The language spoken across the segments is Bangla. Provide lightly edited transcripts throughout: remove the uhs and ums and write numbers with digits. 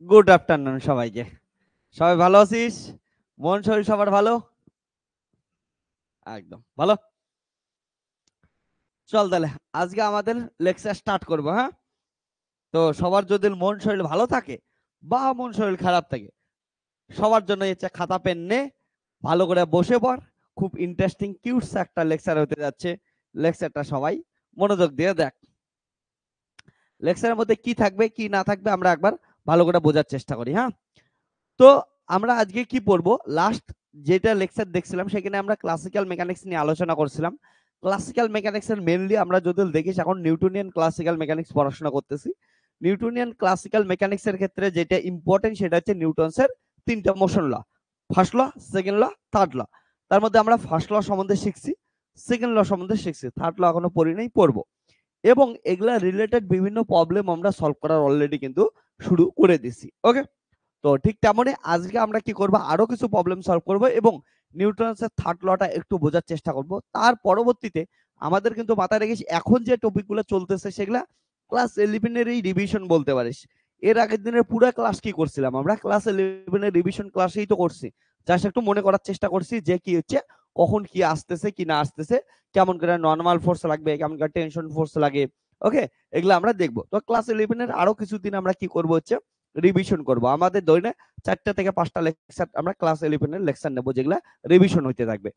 গুড আফটারনুন সবাইকে। সবাই ভালো আছিস? মন শরীর সবার ভালো? একদম ভালো। চল তাহলে আজকে আমাদের লেকচার স্টার্ট করব। হ্যাঁ, তো সবার যদি মন শরীর ভালো থাকে বা মন শরীর খারাপ থাকে, সবার জন্য হচ্ছে খাতা পেন নে, ভালো করে বসে পড়। খুব ইন্টারেস্টিং কিউটস একটা লেকচার হতে যাচ্ছে। লেকচারটা সবাই মনোযোগ দিয়ে দেখ। লেকচারের মধ্যে কি থাকবে কি না থাকবে আমরা একবার ভালো করে বোঝার চেষ্টা করি। হ্যাঁ, তো আমরা আজকে কি পড়বো, লাস্ট যেটা লেকচার দেখছিলাম সেখানে আমরা ক্লাসিক্যাল মেকানিক্স নিয়ে আলোচনা করছিলাম। ক্লাসিক্যাল মেকানিক্স এর মেইনলি আমরা যদি দেখিস এখন নিউটনিয়ান ক্লাসিক্যাল মেকানিক্স পড়াশোনা করতেছি। নিউটনিয়ান ক্লাসিক্যাল মেকানিক্স এর ক্ষেত্রে যেটা ইম্পর্টেন্ট সেটা হচ্ছে নিউটনস এর তিনটা motion law, first law, second law, third law. তার মধ্যে আমরা ফার্স্ট ল সম্বন্ধে শিখছি, সেকেন্ড ল সম্বন্ধে শিখছি, থার্ড ল এখনো পড়ি নাই, পড়বো। এবং এগুলা রিলেটেড বিভিন্ন প্রবলেম আমরা সলভ করার অলরেডি কিন্তু শুরু করে দিছি। ওকে, তো ঠিক তেমনই আজকে আমরা কি করব, আরো কিছু প্রবলেম সলভ করব এবং নিউটনের থার্ড লটা একটু বোঝার চেষ্টা করব। তার পরবর্তীতে আমাদের কিন্তু মাথায় রেখেছি এখন যে টপিকগুলো চলতেছে সেগুলা ক্লাস 11 এর এই রিভিশন বলতে পারিস। এর আগের দিনের পুরো ক্লাস কি করছিলাম, আমরা ক্লাস 11 এর রিভিশন ক্লাসেই তো করছি। জাস্ট একটু মনে করার চেষ্টা করছি যে কি হচ্ছে, কখন কি আসতেছে কি না আসতেছে, কেমন করে নরমাল ফোর্স লাগবে, কেমন করে টেনশন ফোর্স লাগে। ওকে, এগুলো আমরা দেখবো। তো ক্লাস 11 এর আরো কিছুদিন আমরা কি করব হচ্ছে রিভিশন করব। আমাদের দৈনিক 4টা থেকে 5টা লেকচার আমরা ক্লাস 11 এর লেকচার নেব, যেগুলা রিভিশন হইতে থাকবে।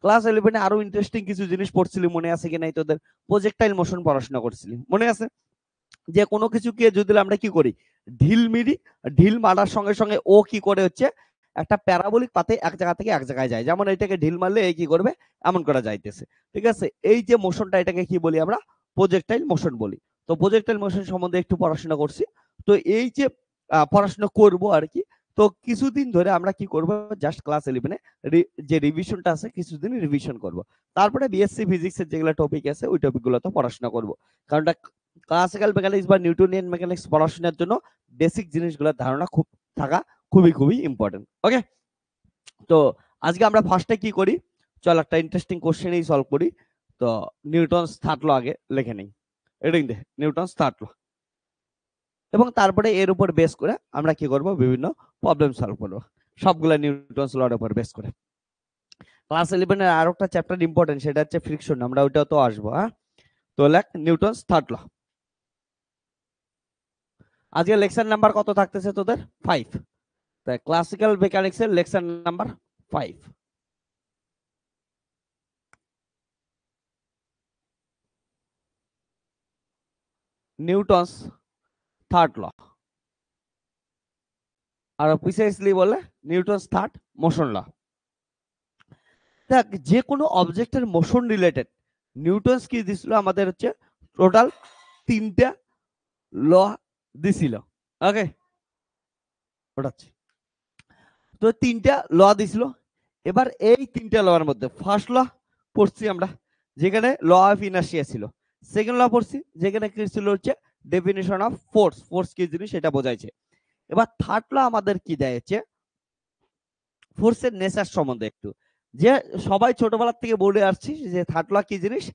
ক্লাস 11 এ আরো ইন্টারেস্টিং কিছু জিনিস পড়ছিলি, মনে আছে কি নাই তোদের? প্রজেক্টাইল মোশন পড়াশোনা করছিলি, মনে আছে? যে কোনো কিছুকে যদি আমরা কি করি, ঢিল মিরি, ঢিল মারার সঙ্গে সঙ্গে ও কি করে হচ্ছে একটা প্যারাবোলিক পাতে এক জায়গা থেকে এক জায়গায় যায়, যেমন এটাকে ঢিল মারলে এই কি করবে, এমন করা যাইতেছে। ঠিক আছে, এই যে মোশনটা এটাকে কি বলি আমরা, প্রজেক্টাইল মোশন বলি। তো প্রজেক্টাইল মোশন সম্বন্ধে একটু পড়াশোনা করছি। তো এই যে পড়াশোনা করব আর কি। তো কিছুদিন ধরে আমরা কি করব, জাস্ট ক্লাস 11 এ যে রিভিশনটা আছে কিছুদিন রিভিশন করব। তারপরে বিএসসি ফিজিক্স এর যেগুলো টপিক আছে ওই টপিকগুলো তো পড়াশোনা করব। কারণ ক্লাসিক্যাল মেকানিক্স বা নিউটনিয়ান মেকানিক্স পড়াশোনার জন্য বেসিক জিনিসগুলোর ধারণা খুব থাকা খুবই খুবই ইম্পর্টেন্ট। ওকে, তো আজকে আমরা ফার্স্টে কি করি, চল একটা ইন্টারেস্টিং কোশ্চেনই সলভ করি। তো নিউটনস থার্ড ল আগে লিখে নেই, রিডিং দে নিউটনস থার্ড ল, এবং তারপরে এর উপর বেস করে আমরা কি করব, বিভিন্ন প্রবলেম সলভ করব, সবগুলা নিউটনস লর উপর বেস করে। ক্লাস 11 এর আর একটা চ্যাপ্টার ইম্পর্টেন্ট, সেটা হচ্ছে ফ্রিকশন, আমরা ওইটাও তো আসবো। হ্যাঁ, তো লেখ নিউটনস থার্ড ল। আজকে লেকচার নাম্বার কত থাকতেছে তোদের? 5। তাই ক্লাসিক্যাল মেকানিক্স এর lecture number 5। Newton's third law, আর প্রিসাইসলি বলে নিউটনস থার্ড মোশন ল। দেখ, যে কোনো অবজেক্টের মোশন রিলেটেড নিউটনস কি দিছিল আমাদের হচ্ছে টোটাল 3টা ল দিছিল। ওকে, ওঠাচ্ছি। তো 3টা ল দিছিল। এবার এই 3টা ল এর মধ্যে ফার্স্ট ল পড়ছি আমরা, যেখানে ল অফ ইনার্শিয়া ছিল। সেকেন্ড ল পড়ছি, যেখানে কি ছিল হচ্ছে ডেফিনিশন অফ ফোর্স, ফোর্স কি জিনিস সেটা বোঝাইছে। এবার থার্ড ল আমাদের কি দেয় হচ্ছে ফোর্সের নেচার সম্বন্ধে একটু, যে সবাই ছোটবেলা থেকে বলে আসছি যে থার্ড ল কি জিনিস,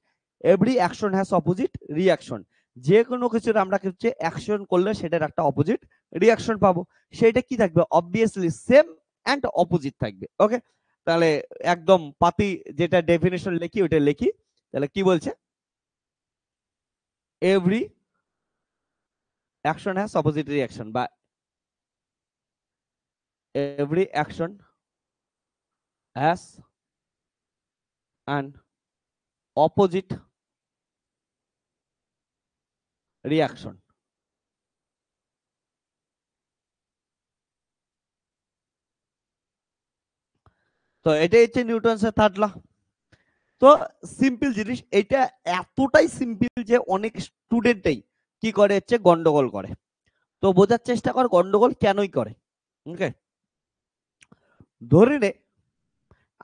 every action has opposite reaction. যে কোনো কিছুর আমরা হচ্ছে অ্যাকশন করলে সেটার একটা অপোজিট রিয়াকশন পাবো। সেটা কি থাকবে, অবভিয়াসলি সেম অ্যান্ড অপোজিট থাকবে। ওকে, তাহলে একদম পাতি যেটা ডেফিনেশন লিখি ওইটা লিখি। তাহলে কি বলছে, every action has opposite reaction, বা every action has an opposite reaction. তো এটাই হচ্ছে নিউটনের থার্ড ল। তো সিম্পল জিনিস এটা, এতটাই সিম্পল যে অনেক স্টুডেন্টই কি করে হচ্ছে গন্ডগোল করে। তো বোঝার চেষ্টা কর গন্ডগোল কেনই করে। ওকে, ধরে নে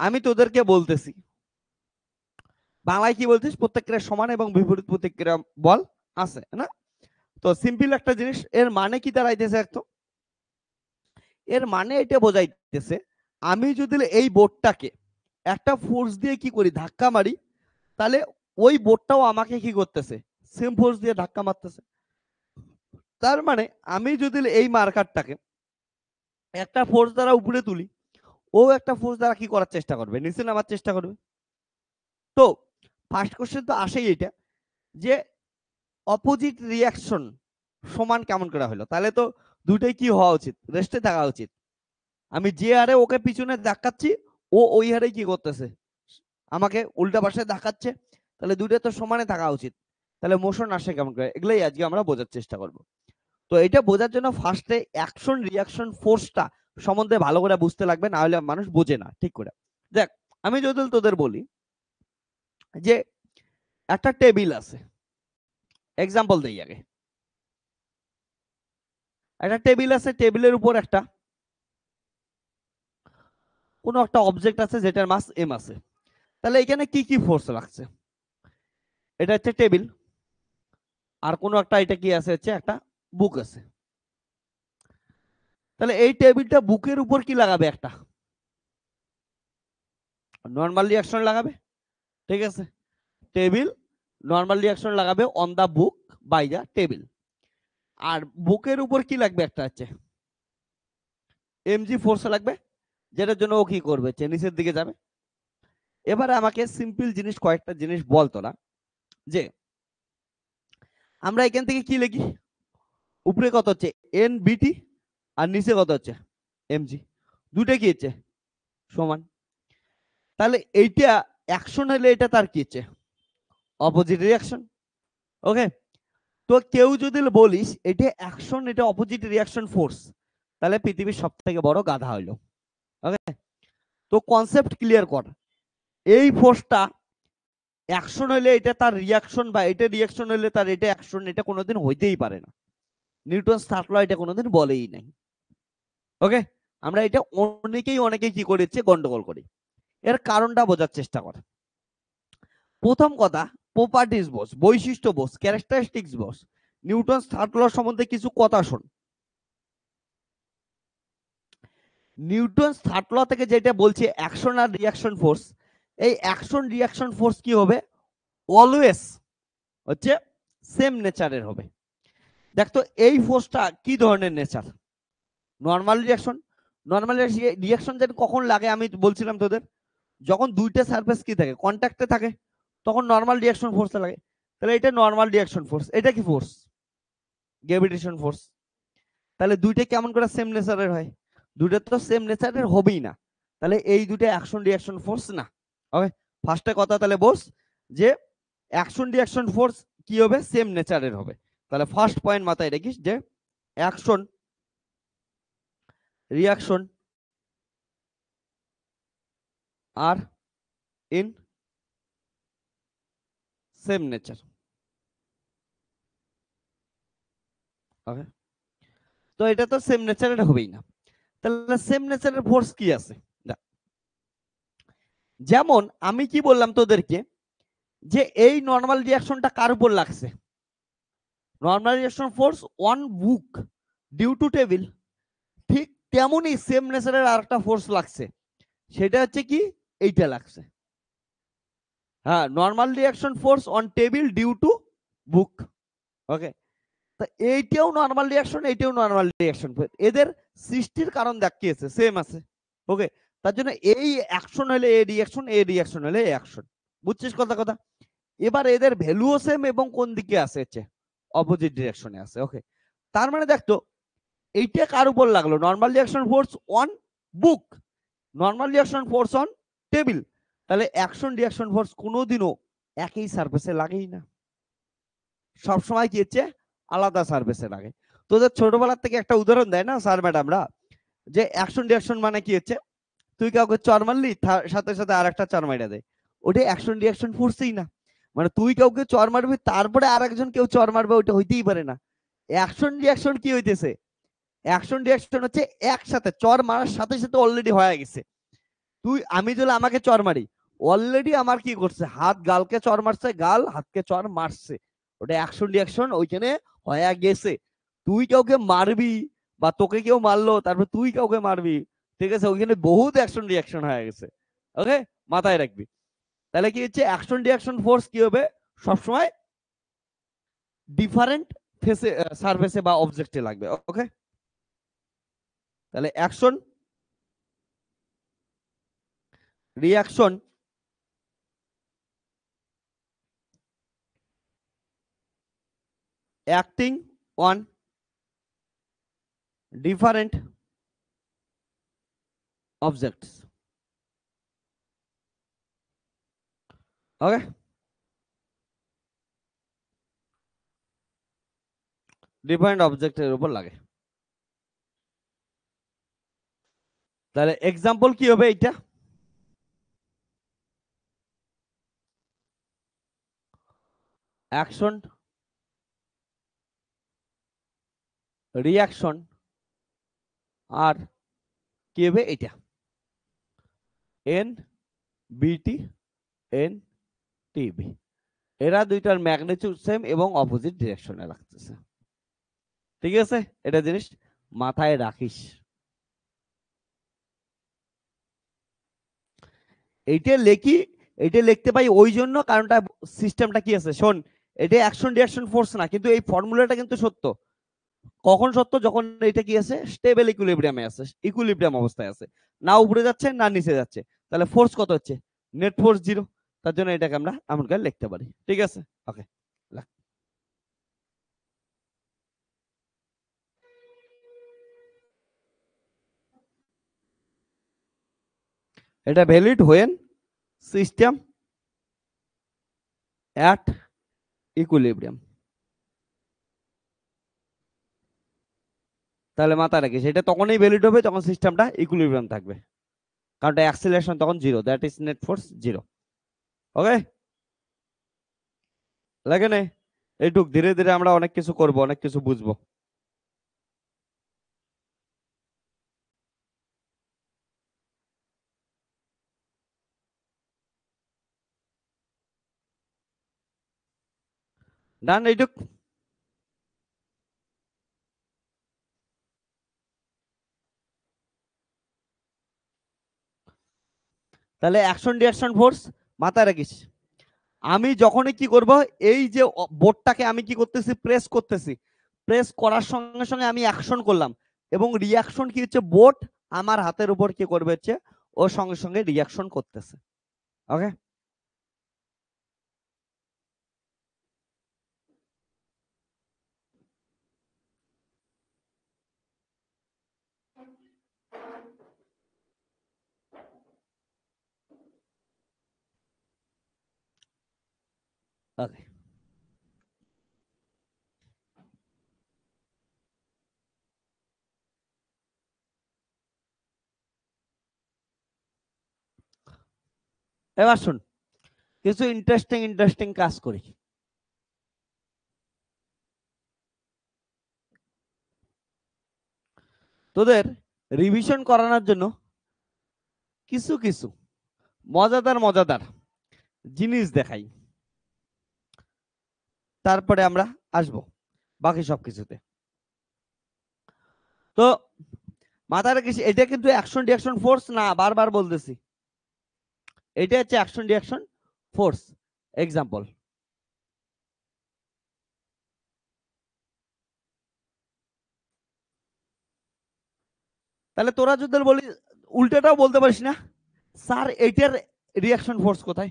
আমি তোদেরকে বলতেছি, বাংলায় কি বলছিস, প্রত্যেকটা সমান এবং বিপরীত প্রতিক্রিয়া বল আছে না? তো সিম্পল একটা জিনিস, এর মানে কি দাঁড়াইতেছে একদম, এর মানে এটা বোঝাইতেছে আমি যদি এই বোর্ডটাকে একটা ফোর্স দিয়ে কি করি, ধাক্কা মারি, তাহলে ওই বোর্ডটাও আমাকে কি করতেছে, সেম ফোর্স দিয়ে ধাক্কা মারতেছে। তার মানে আমি যদি এই মার্কারটাকে একটা ফোর্স দ্বারা উপরে তুলি, ও একটা ফোর্স দ্বারা কি করার চেষ্টা করবে, নিচে নামার চেষ্টা করবে। তো ফার্স্ট কোশ্চেন তো আসেই এটা যে অপোজিট রিয়াকশন সমান কেমন করে হলো, তাহলে তো দুটোই কি হওয়া উচিত, রেস্টে থাকা উচিত। আমি যে হারে ওকে পিছনে ধাক্কাচ্ছি, ও ওই হারে কি করতেছে, আমাকে উল্টা পাশে ধাক্কাচ্ছে, তাহলে দুটো তো সমানে থাকা উচিত। তাহলে মোশন আসে কেমন করে, এগুলাই আজকে আমরা বোঝার চেষ্টা করব। তো এটা বোঝার জন্য ফার্স্টে অ্যাকশন রিয়াকশন ফোর্সটা সম্বন্ধে ভালো করে বুঝতে লাগবে, না হলে মানুষ বোঝে না ঠিক করে। দেখ আমি যদি তোদের বলি যে একটা টেবিল আছে, এক্সাম্পল দেই আগে। একটা টেবিল আছে, টেবিলের উপর একটা কোনো একটা অবজেক্ট আছে যেটার মাস এম আছে। তাহলে এখানে কি কি ফোর্স লাগছে, এটা হচ্ছে টেবিল, আর কোনো একটা এটা কি আছে হচ্ছে একটা বুক আছে। তাহলে এই টেবিলটা বুকের উপর কি লাগাবে, একটা নর্মাল রিয়াকশন লাগাবে, ঠিক আছে। টেবিল নর্মাল রিয়াকশন লাগাবে on the book by the table. আর বুকের উপর কি লাগবে, একটা হচ্ছে এমজি ফোর্স লাগবে, যেটার জন্য ও কি করবে, নিচের দিকে যাবে। এবারে আমাকে সিম্পল জিনিস কয়েকটা জিনিস বলতো না, যে আমরা এখান থেকে কি লিখি, উপরে কত হচ্ছে এন বিটি, আর নিচে কত হচ্ছে এমজি, দুটো কি হচ্ছে সমান। তাহলে এইটা অ্যাকশন হলে এটা তার কি হচ্ছে অপোজিট রিয়াকশন। ওকে, তো কেউ যদি বলিস এটা অ্যাকশন, এটা অপোজিট রিয়াকশন ফোর্স, তাহলে পৃথিবীর সব থেকে বড় গাধা হইলো। ওকে, তো কনসেপ্ট ক্লিয়ার কর, এই ফোর্সটা অ্যাকশন হলে এটা তার রিয়াকশন, বা এটা রিয়াকশন হলে তার এটা অ্যাকশন, এটা কোনোদিন হইতেই পারে না। নিউটন থার্ড ল এটা কোনোদিন বলেই নাই। ওকে, আমরা এটা অনেকেই কি করেছে, গন্ডগোল করি। এর কারণটা বোঝার চেষ্টা কর। প্রথম কথা, প্রপার্টিজ বস, বৈশিষ্ট্য বস, ক্যারেক্টারিস্টিক্স বস, নিউটন থার্ড ল সম্বন্ধে কিছু কথা শোন। নিউটন থার্ড ল থেকে যেটা বলছে অ্যাকশন আর রিয়াকশন ফোর্স, এই অ্যাকশন রিয়াকশন ফোর্স কি হবে, অলওয়েজ হচ্ছে সেম নেচারের হবে। দেখ তো এই ফোর্সটা কি ধরনের nature, normal reaction. Normal reaction যেন কখন লাগে, আমি বলছিলাম তোদের, যখন দুইটা সারফেস কি থাকে, কন্ট্যাক্টে থাকে, তখন নর্মাল রিয়াকশন ফোর্স লাগে। তাহলে এটা নর্মাল রিয়াকশন ফোর্স, এটা কি ফোর্স, গ্র্যাভিটেশন ফোর্স। তাহলে দুইটা কেমন করে সেম নেচারের হয়, দুইটা তো সেম নেচারের হবেই না, তাহলে এই দুইটা অ্যাকশন রিয়াকশন ফোর্স না। ওকে, ফার্স্টে কথা তাহলে বস যে অ্যাকশন রিয়াকশন ফোর্স কি হবে, সেম নেচারের হবে। তাহলে ফার্স্ট পয়েন্ট মাথায় রাখিস যে অ্যাকশন রিয়াকশন আর ইন সেম নেচার। ওকে, তো এটা তো সেম নেচারের হবেই না, তাহলে সেম নেচারের ফোর্স কি আছে। যেমন আমি কি বললাম তোদেরকে, যে এই নর্মাল রিয়াকশনটা কার উপর লাগছে, normal reaction force on book due to table. ঠিক তেমনই সেম নেচারের আরেকটা ফোর্স লাগছে, সেটা হচ্ছে কি এইটা লাগছে, হ্যাঁ, normal reaction force on table due to book. Okay, তা এইটাও নর্মাল রিয়াকশন, এইটাও নর্মাল রিয়াকশন, এদের সৃষ্টির কারণ দেখিয়েছে সেম আছে। ওকে, তার জন্য এই অ্যাকশন হলে এ রিয়াকশন, এ রিয়াকশন হলে এ অ্যাকশন। বুঝছিস কথা। এবার এদের ভ্যালুও সেম এবং কোন দিকে আছে, অপোজিট ডিরেকশনে আছে। ওকে, তার মানে দেখতো এইটা কার উপর লাগলো, normal reaction force on book, normal reaction force on table. তাহলে অ্যাকশন রিয়াকশন ফোর্স কোনোদিনও একই সারফেসে লাগেই না, সব সময় কি হচ্ছে আলাদা সারফেসে লাগে। তোদের ছোটবেলার থেকে একটা উদাহরণ দেয় না স্যার ম্যাডামরা, যে অ্যাকশন রিয়াকশন মানে কি হচ্ছে, তুই কাউকে চর মারলি, সাথে সাথে আর একটা চর মাইরা দেয়, ওটা অ্যাকশন রিয়াকশন ফোর্সই না। মানে তুই কাউকে চর মারবি, তারপরে আর একজন কেউ চর মারবে, ওটা হইতেই পারে না। অ্যাকশন রিয়াকশন কি হইতেছে, অ্যাকশন রিয়াকশন হচ্ছে একসাথে চর মারার সাথে সাথে অলরেডি হয়ে গেছে। আমি যদি আমাকে চর মারি, অলরেডি আমার কি করছে, হাত গালকে চর মারছে, গাল হাতকে চর মারছে, ওটা অ্যাকশন রিয়াকশন ওইখানে হয়ে গেছে। তুই কাউকে মারবি, বা তোকে কেউ মারলো তারপর তুই কাউকে মারবি, ঠিক আছে, ওইখানে বহুত অ্যাকশন রিয়াকশন হয়ে গেছে। ওকে, মাথায় রাখবি। তাহলে কি হচ্ছে, অ্যাকশন রিয়াকশন ফোর্স কি হবে, সবসময় ডিফারেন্ট ফেসে সারফেসে বা অবজেক্টে লাগবে। ওকে, তাহলে action reaction acting on different objects. Okay, different অবজেক্টের উপর লাগে। তাহলে এক্সাম্পল কি হবে এটা? অ্যাকশন রিঅ্যাকশন আর কি হবে এটা? এন বিটি এন টিবি। এরা দুইটার ম্যাগনিটিউড সেম এবং অপোজিট ডিরেকশনে রাখতেছে। ঠিক আছে, এটা জিনিস মাথায় রাখিস। এইটা লেখি, এটা লিখতে পাই ওই জন্য কারণটা সিস্টেমটা কি আছে শোন, এটা অ্যাকশন রিঅ্যাকশন ফোর্স না, কিন্তু এই ফর্মুলাটা কিন্তু সত্য। কখন সত্য? যখন এটা কি আছে, স্টেবল ইকুইলিব্রিয়ামে আছে, ইকুইলিব্রিয়াম অবস্থায় আছে, না উপরে যাচ্ছে না নিচে যাচ্ছে, তাহলে ফোর্স কত হচ্ছে? Net force 0। তার জন্য এটাকে আমরা এমন করে লিখতে পারি। ঠিক আছে, ওকে। এটা valid when system at equilibrium. তাহলে মাথায় রাখিস, এটা তখনই ভ্যালিড হবে যখন সিস্টেমটা ইকুইলিব্রিয়াম থাকবে, কারণ অ্যাক্সিলারেশন তখন 0, দ্যাট ইজ নেট ফোর্স 0। ওকে, লাগে না? এইটুক ধীরে ধীরে আমরা অনেক কিছু করব, অনেক কিছু বুঝবো। ডান এইটুক। তাহলে অ্যাকশন রিঅ্যাকশন ফোর্স মাথায় রাখিস। আমি যখনই কি করব, এই যে বোর্ডটাকে আমি কি করতেছি, প্রেস করতেছি, প্রেস করার সঙ্গে সঙ্গে আমি অ্যাকশন করলাম, এবং রিঅ্যাকশন কি হচ্ছে, বোর্ড আমার হাতের উপর কি করবে হচ্ছে, ওর সঙ্গে সঙ্গে রিঅ্যাকশন করতেছে। ওকে, ওকে। এবার শুন, কিছু ইন্টারেস্টিং ইন্টারেস্টিং কাজ করি। তোদের রিভিশন করানোর জন্য কিছু কিছু মজাদার মজাদার জিনিস দেখাই, তারপরে আমরা আসবো বাকি সবকিছুতে। তো মাথায় রাখিস, এটা কিন্তু অ্যাকশন রিঅ্যাকশন ফোর্স না, বারবার বলতেছি, এটা হচ্ছে অ্যাকশন রিঅ্যাকশন ফোর্স। এক্সাম্পল, তাহলে তোরা যদি বলি, উল্টাটাও বলতে পারিস না, স্যার এটার রিঅ্যাকশন ফোর্স কোথায়?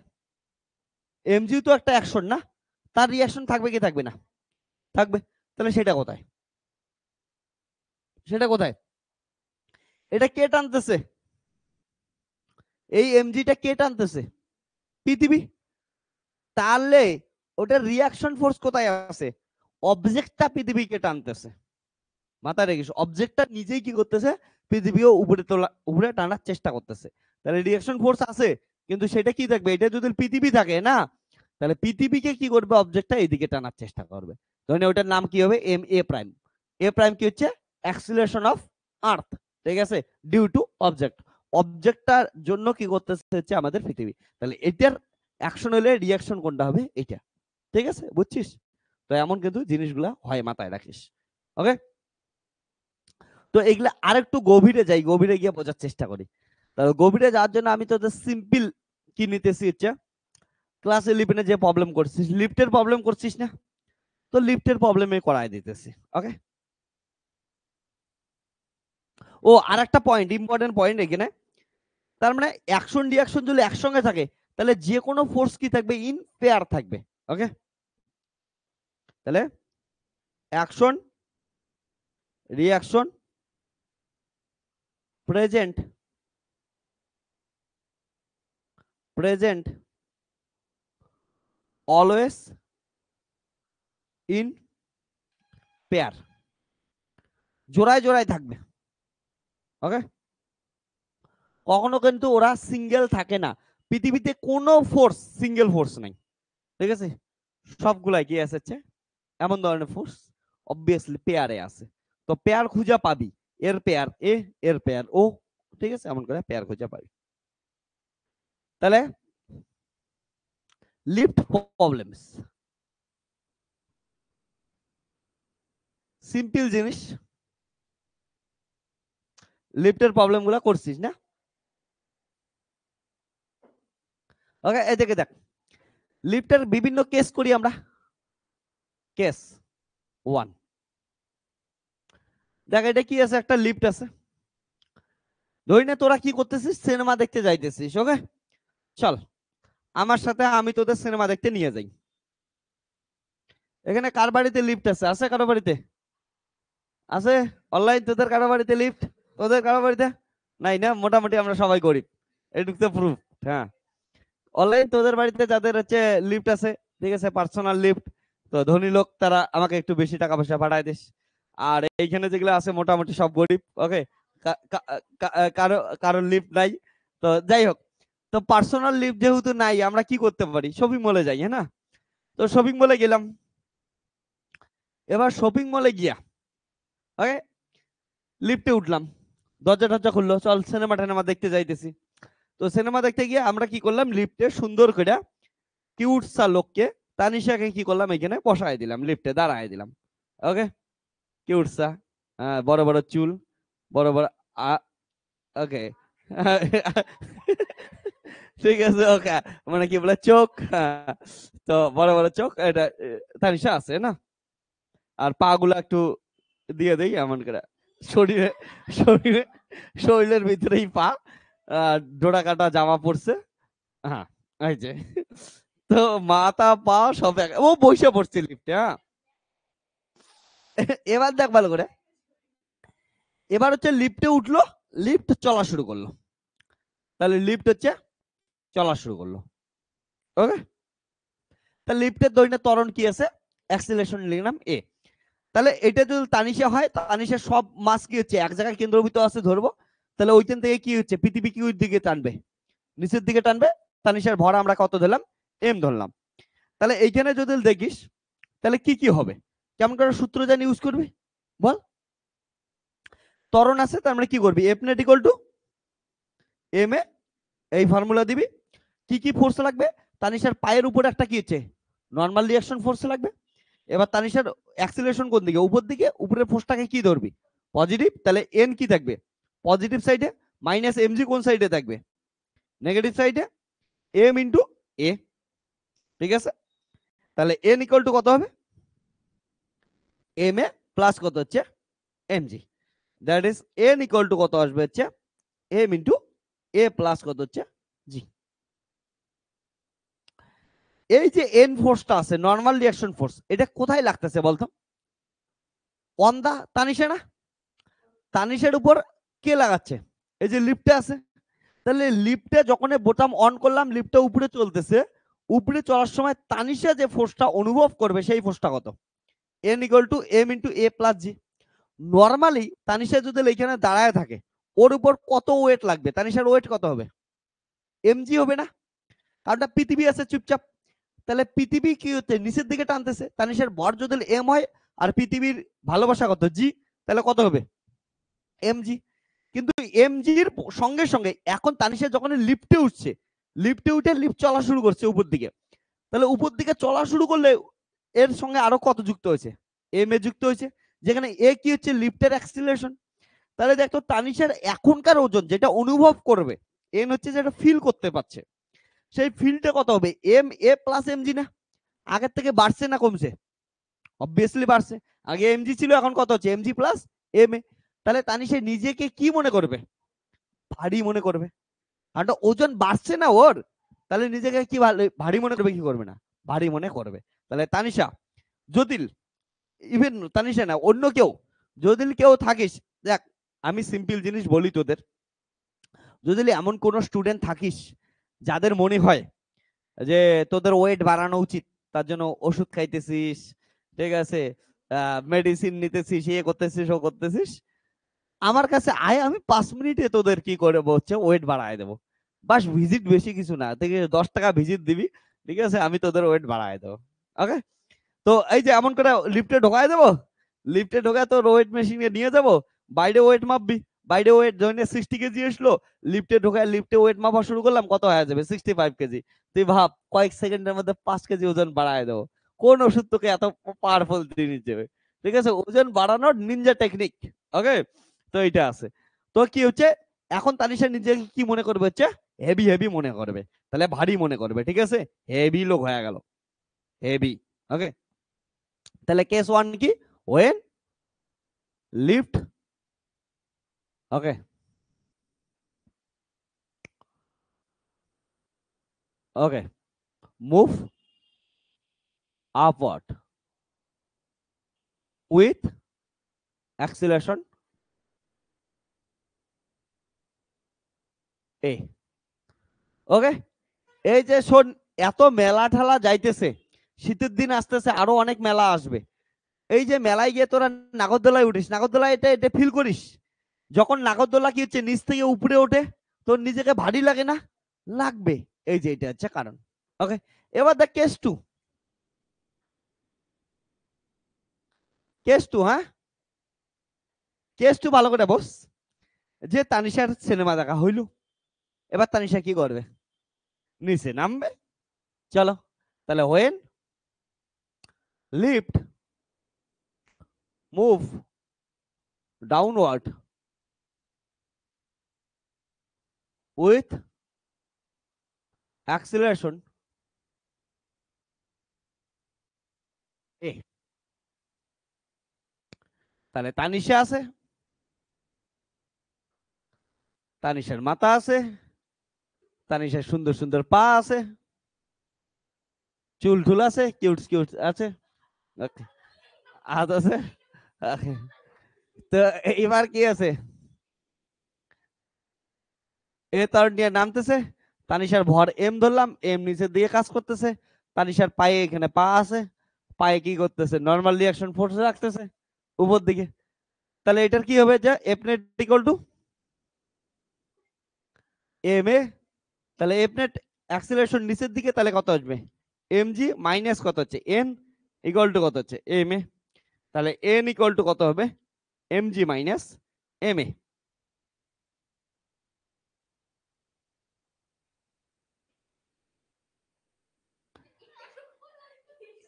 এমজিও তো একটা অ্যাকশন না, তার রিঅ্যাকশন থাকবে কি থাকবে না? থাকবে। তাহলে সেটা কোথায়? সেটা কোথায়? এটা কে টানতেছে? এই এমজিটা কে টানতেছে? পৃথিবী। তাহলে ওটার রিঅ্যাকশন ফোর্স কোথায় আছে? অবজেক্টটা পৃথিবীকে টানতেছে। মাথায় রেখিস, অবজেক্টটা নিজেই কি করতেছে, পৃথিবীও উপরে তোলা, উপরে টানার চেষ্টা করতেছে। তাহলে রিঅ্যাকশন ফোর্স আছে, কিন্তু সেটা কি থাকবে? এটা যদি পৃথিবী থাকে না, তাহলে পৃথিবীকে কি করবে, অবজেক্টটা এইদিকে টানার চেষ্টা করবে। ধরেন ওটার নাম কি হবে, M A prime. A prime কি হচ্ছে? Acceleration of earth. ঠিক আছে, ডিউ টু অবজেক্ট। অবজেক্টটার জন্য কি করতেছে হচ্ছে আমাদের পৃথিবী। তাহলে এটার অ্যাকশন হলে রিঅ্যাকশন কোনটা হবে? এটা। ঠিক আছে, বুঝছিস? তো এমন কিন্তু জিনিসগুলা হয়, মাথায় রাখিস। ওকে, তো এগুলা আরেকটু গভীরে যাই, গভীরে গিয়ে বোঝার চেষ্টা করি। তাহলে গভীরে যাওয়ার জন্য আমি তোদের সিম্পল কি নিতেছি হচ্ছে, ক্লাস 11 যে প্রবলেম করছিস, লিফটের প্রবলেম করছিস না, তো লিফটের প্রবলেমে করাই দিতেছি। ওকে, ও আর একটা পয়েন্ট, ইম্পর্টেন্ট পয়েন্ট এখানে, তার মানে অ্যাকশন রিঅ্যাকশন যদি একসঙ্গে থাকে তাহলে যে কোনো ফোর্স কি থাকবে, ইন পেয়ার থাকবে। ওকে, তাহলে action reaction present always in pair, জোড়ায় জোড়ায় থাকবে। ওকে, কখনো কিন্তু ওরা সিঙ্গেল থাকে না, পৃথিবীতে কোনো ফোর্স সিঙ্গেল ফোর্স নাই, ঠিক আছে, সবগুলাই কি আছে, এমন ধরনের ফোর্স অবভিয়াসলি পেয়ারে আছে। তো পেয়ার খুঁজে পাবি, এর পেয়ার এ, এর পেয়ার ও, ঠিক আছে, এমন করে পেয়ার খুঁজে পাবি। তাহলে লিফট প্রবলেমস, সিম্পল জিনিস, লিফটের প্রবলেম গুলা করছিস না? ওকে, এই দেখে দেখ, লিফটের বিভিন্ন কেস করি আমরা। কেস 1, দেখ এটা কি আছে, একটা লিফট আছে, ধরি না তোরা কি করতেছিস, সিনেমা দেখতে যাইতেছিস। ওকে, চল আমার সাথে, আমি তোদের সিনেমা দেখতে নিয়ে যাই। এখানে কার বাড়িতে লিফট আছে? আছে কারো বাড়িতে? আছে অনলাইন? তোদের কারো বাড়িতে লিফট? তোদের কারো বাড়িতে নাই না? মোটামুটি আমরা সবাই গরিব, এটুকু তো প্রুফ। হ্যাঁ, অনলাইন তোদের বাড়িতে যাদের হচ্ছে লিফট আছে, ঠিক আছে, পার্সোনাল লিফট, তো ধনী লোক তারা আমাকে একটু বেশি টাকা পয়সা পাঠায় দিস। আর এইখানে যেগুলো আছে মোটামুটি সব গরিব। ওকে, কারো কারো লিফট নাই। তো যাই হোক, তো পার্সোনাল লিফট যেহেতু নাই, আমরা কি করতে পারি, শপিং মলে যাই, হ্যাঁ না? তো শপিং মলে গেলাম, এবার শপিং মলে গিয়া ওকে লিফটে উঠলাম, দরজা টরজা খুললো, চল সিনেমা টেনেমা দেখতে যাইতেছি। তো সিনেমা দেখতে গিয়ে আমরা কি করলাম, লিফটে সুন্দর করে কিউটসা লোককে, তানিশাকে কি করলাম, এখানে বসায় দিলাম, লিফটে দাঁড়ায় দিলাম। ওকে, কিউটসা, বড় বড় চুল, বড় বড় ওকে ঠিক আছে, ওকে, মানে কি বলে চোখ, তো বড় বড় চোখ, এটা তানিশা আছে না? আর পা গুলা একটু দিয়ে দেই এমন করে, শরীরে শরীরে শরীরের ভিতরেই পা, ডোরা কাটা জামা পরছে, হ্যাঁ এই যে, তো মাথা পা সব ও বসে পড়ছে লিফটে। হ্যাঁ, এবার দেখ ভালো করে, এবার হচ্ছে লিফটে উঠলো, লিফট চলা শুরু করলো, তাহলে লিফট হচ্ছে চলা শুরু করলো। ওকে, তাহলে লিফটের দৈনিক ত্বরণ কি আছে, অ্যাক্সিলারেশন লিখলাম এ। তাহলে এটা যদি তানিশা হয়, তানিশার সব মাস কি হচ্ছে এক জায়গায় কেন্দ্রবিন্দু আছে ধরবো, তাহলে ওইখান থেকে কি হচ্ছে, পৃথিবী কি দিকে টানবে, নিচের দিকে টানবে। তানিশার ভর আমরা কত ধরলাম, এম ধরলাম। তাহলে এইখানে যদি দেখিস, তাহলে কি কি হবে, কেমন করে সূত্র জানি ইউজ করবি বল? ত্বরণ আছে, তার মানে কি করবি, F net equal to M A, এই ফর্মুলা দিবি। কি কি ফোর্স লাগবে, তানিশার পায়ের উপরে একটা কি হচ্ছে, নর্মাল রিঅ্যাকশন ফোর্স লাগবে। এবার তানিশার অ্যাক্সিলারেশন কোন দিকে, উপর দিকে, উপরের ফোর্সটাকে কি ধরবি, পজিটিভ, তাহলে এন কি থাকবে, পজিটিভ সাইডে, মাইনাস এমজি কোন সাইডে থাকবে, নেগেটিভ সাইডে, এম ইন্টু এ, ঠিক আছে। তাহলে এন ইকুয়াল টু কত হবে, এম এ প্লাস কত হচ্ছে MG, that is an equal two কত আসবে হচ্ছে এম ইন্টু এ প্লাস কত হচ্ছে জি। এই যে এন ফোর্সটা আছে, নর্মাল রিঅ্যাকশন ফোর্স, এটা কোথায় লাগতেছে বলতো, অন দা তানিশা না? তানিশার উপর কে লাগাচ্ছে, এই যে লিফটে আছে, তাহলে লিফটে যখন বোতাম অন করলাম, লিফটে উপরে চলতেছে, উপরে চলার সময় তানিশা যে ফোর্সটা অনুভব করবে, সেই ফোর্সটা কত, N equal to m into a plus g. Normally Tanisha যদি এখানে দাঁড়ায় থাকে, ওর উপর কত ওয়েট লাগবে, তানিশার ওয়েট কত হবে, এমজি হবে না? কারণটা পৃথিবী আছে চুপচাপ, তাহলে পৃথিবী কি হচ্ছে, নিচের দিকে টানতেছে, তানিশার ভর যদি এম হয় আর পৃথিবীর ভালোবাসা কত জি, তাহলে কত হবে এমজি। কিন্তু এমজির সঙ্গে সঙ্গে এখন তানিশা যখন লিফটে উঠছে, লিফটে উঠে লিফট চলা শুরু করছে উপর দিকে, তাহলে উপর দিকে চলা শুরু করলে এর সঙ্গে আরো কত যুক্ত হয়েছে, এম এ যুক্ত হয়েছে, যেখানে এ কি হচ্ছে লিফটের অ্যাক্সিলারেশন। তাহলে দেখো তানিশার এখনকার ওজন যেটা অনুভব করবে, এন হচ্ছে যেটা ফিল করতে পারছে, সেই ফিলটা কত হবে, এম এ প্লাস এমজি না? আগের থেকে বাড়ছে না কমছে? অবভিয়াসলি বাড়ছে, আগে এমজি ছিল, এখন কত হচ্ছে, এমজি প্লাস এম এ। তাহলে তানিশা নিজেকে কি মনে করবে? ভারী মনে করবে। আর ওজন বাড়ছে না ওর, তাহলে নিজেকে কি ভারী মনে করবে কি করবে না? ভারী মনে করবে। তাহলে তানিশা, যদি ইভেন তানিশা না অন্য কেউ, যদি কেউ থাকিস, দেখ আমি সিম্পল জিনিস বলি তোদের, যদি এমন কোন স্টুডেন্ট থাকিস যাদের মনে হয় যে তোদের ওয়েট বাড়ানো উচিত, তার জন্য ওষুধ খাইতেছিস, ঠিক আছে, মেডিসিন নিতেছিস, ইয়ে করতেছিস, ও করতেছিস, আমার কাছে আয়, আমি 5 মিনিটে তোদের কি করে হচ্ছে ওয়েট বাড়ায় দেবো। বাস ভিজিট, বেশি কিছু না, থেকে 10 টাকা ভিজিট দিবি, ঠিক আছে, আমি তোদের ওয়েট বাড়ায় দেবো। ওকে, তো এই যে এমন করে লিফটে ঢোকায় দেবো, লিফটে ঢোকায় তোর ওয়েট মেশিনে নিয়ে যাবো, বাইরে ওয়েট মাপবি, বাইরে ওয়েট জয়েনে 60 কেজি আসলো, লিফটে ঢোকায় লিফটে ওয়েট মাপা শুরু করলাম, কত হয়ে যাবে? 65 কেজি। তুই ভাব কয়েক সেকেন্ডের মধ্যে 5 কেজি ওজন বাড়ায় দেবো। কোন ওষুধ তোকে এত পাওয়ারফুল জিনিস দেবে? ঠিক আছে, ওজন বাড়ানোর নিনজা টেকনিক। ওকে, তো এটা আছে। তো কি হচ্ছে, এখন তানিশা নিজেকে কি মনে করবে হচ্ছে হেভি হেভি মনে করবে, তাহলে ভারী মনে করবে, ঠিক আছে, হেভি লোক হয়ে গেল, হেভি। ওকে, তাহলে কেস 1 কি? When lift, okay, okay, move upward with acceleration A. Okay, এই যে শোন, এত মেলা ঠেলা যাইতেছে, শীতের দিন আসতেছে, আরো অনেক মেলা আসবে। এই যে মেলায় গিয়ে তোরা নাগরদোলায় উঠিস, নাগরদোলায় এটা এটা ফিল করিস, যখন নাগরদোলা কি হচ্ছে নিচ থেকে উপরে ওঠে, তোর নিজেকে ভারী লাগে না? লাগবে। এই যে এটা হচ্ছে কারণ। ওকে, এবার দেখ কেস 2, কেস 2, হ্যাঁ, কেস 2 ভালো করে বস। যে তানিশার সিনেমা দেখা হইল, এবার তানিশা কি করবে? নিচে নামবে। চলো, তাহলে when lift move downward with acceleration A. তাহলে তানিশা আছে, তানিশার মাথা আছে, তানিশার সুন্দর সুন্দর পা আছে, চুল টুল আছে, কিউট কিউট আছে, ওকে, হাত আছে, ওকে। তো এবার কি আছে? এ তার নিয়ে নামতেছে, তানিশার ভর এম ধরলাম, এম নিচের দিকে কাজ করতেছে, তানিশার পায়ে এখানে পা আছে, পায়ে কি করতেছে? নর্মাল রিয়াকশন ফোর্স রাখতেছে উপর দিকে। তাহলে এটার কি হবে? যে F net equal to M A, তাহলে এফ নেট অ্যাক্সিলারেশন নিচের দিকে, তাহলে কত আসবে? এম জি মাইনাস কত হচ্ছে? এন ইকুয়াল টু কত হচ্ছে? M A. তাহলে এন ইকুয়াল টু কত হবে? M G minus M A.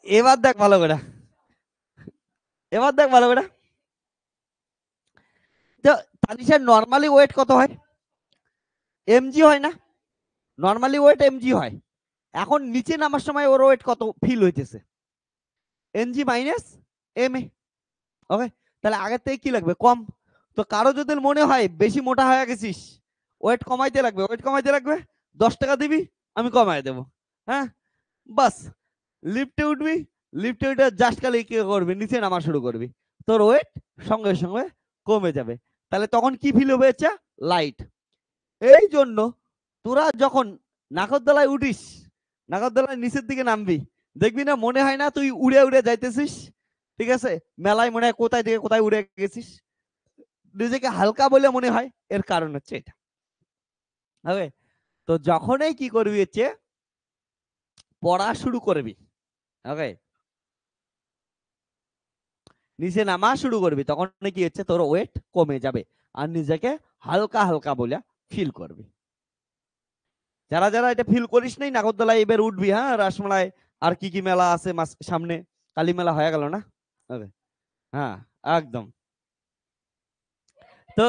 এবার দেখ ভালো করে, এবার দেখ ভালো করে। তো তানিশার নর্মালি ওয়েট কত হয়? এমজি হয় না? নর্মালি ওয়েট এমজি হয়। এখন নিচে নামার সময় ওর ওয়েট কত ফিল হইতেছে? NG minus M A. ওকে, তাহলে আগের থেকে কি লাগবে? কম। তো কারো যদি মনে হয় বেশি মোটা হয়ে গেছিস, ওয়েট কমাইতে লাগবে, ওয়েট কমাইতে লাগবে, 10 টাকা দিবি, আমি কমাই দেবো। হ্যাঁ, বাস, লিফটে উঠবি, লিফটে উঠে জাস্ট খালি কি করবি? নিচে নামা শুরু করবি, তোর ওয়েট সঙ্গে সঙ্গে কমে যাবে। তাহলে তখন কি ফিল হবে? লাইট। এই জন্য তোরা যখন নাগরদোলায় উঠিস, নাগরদোলায় নিচের দিকে নামবি, দেখবি না মনে হয় না তুই উড়ে উড়ে যাইতেছিস? ঠিক আছে, মেলায় মনে হয় কোথায় থেকে কোথায় উড়ে গেছিস, নিজেকে হালকা বলে মনে হয়। এর কারণ হচ্ছে এটা। ওকে, তো যখনই কি করবি পড়া শুরু করবি, ওকে, নিচে নামা শুরু করবি, তখন কি তোর ওয়েট কমে যাবে, আর নিজেকে হালকা হালকা বলে ফিল করবি। যারা যারা এটা ফিল করিস নাই, নাগরদোলায় এবার উঠবি, হ্যাঁ, রাসমেলায় আর কি কি মেলা আছে সামনে, কালী মেলা হয়ে গেল না? হ্যাঁ, একদম। তো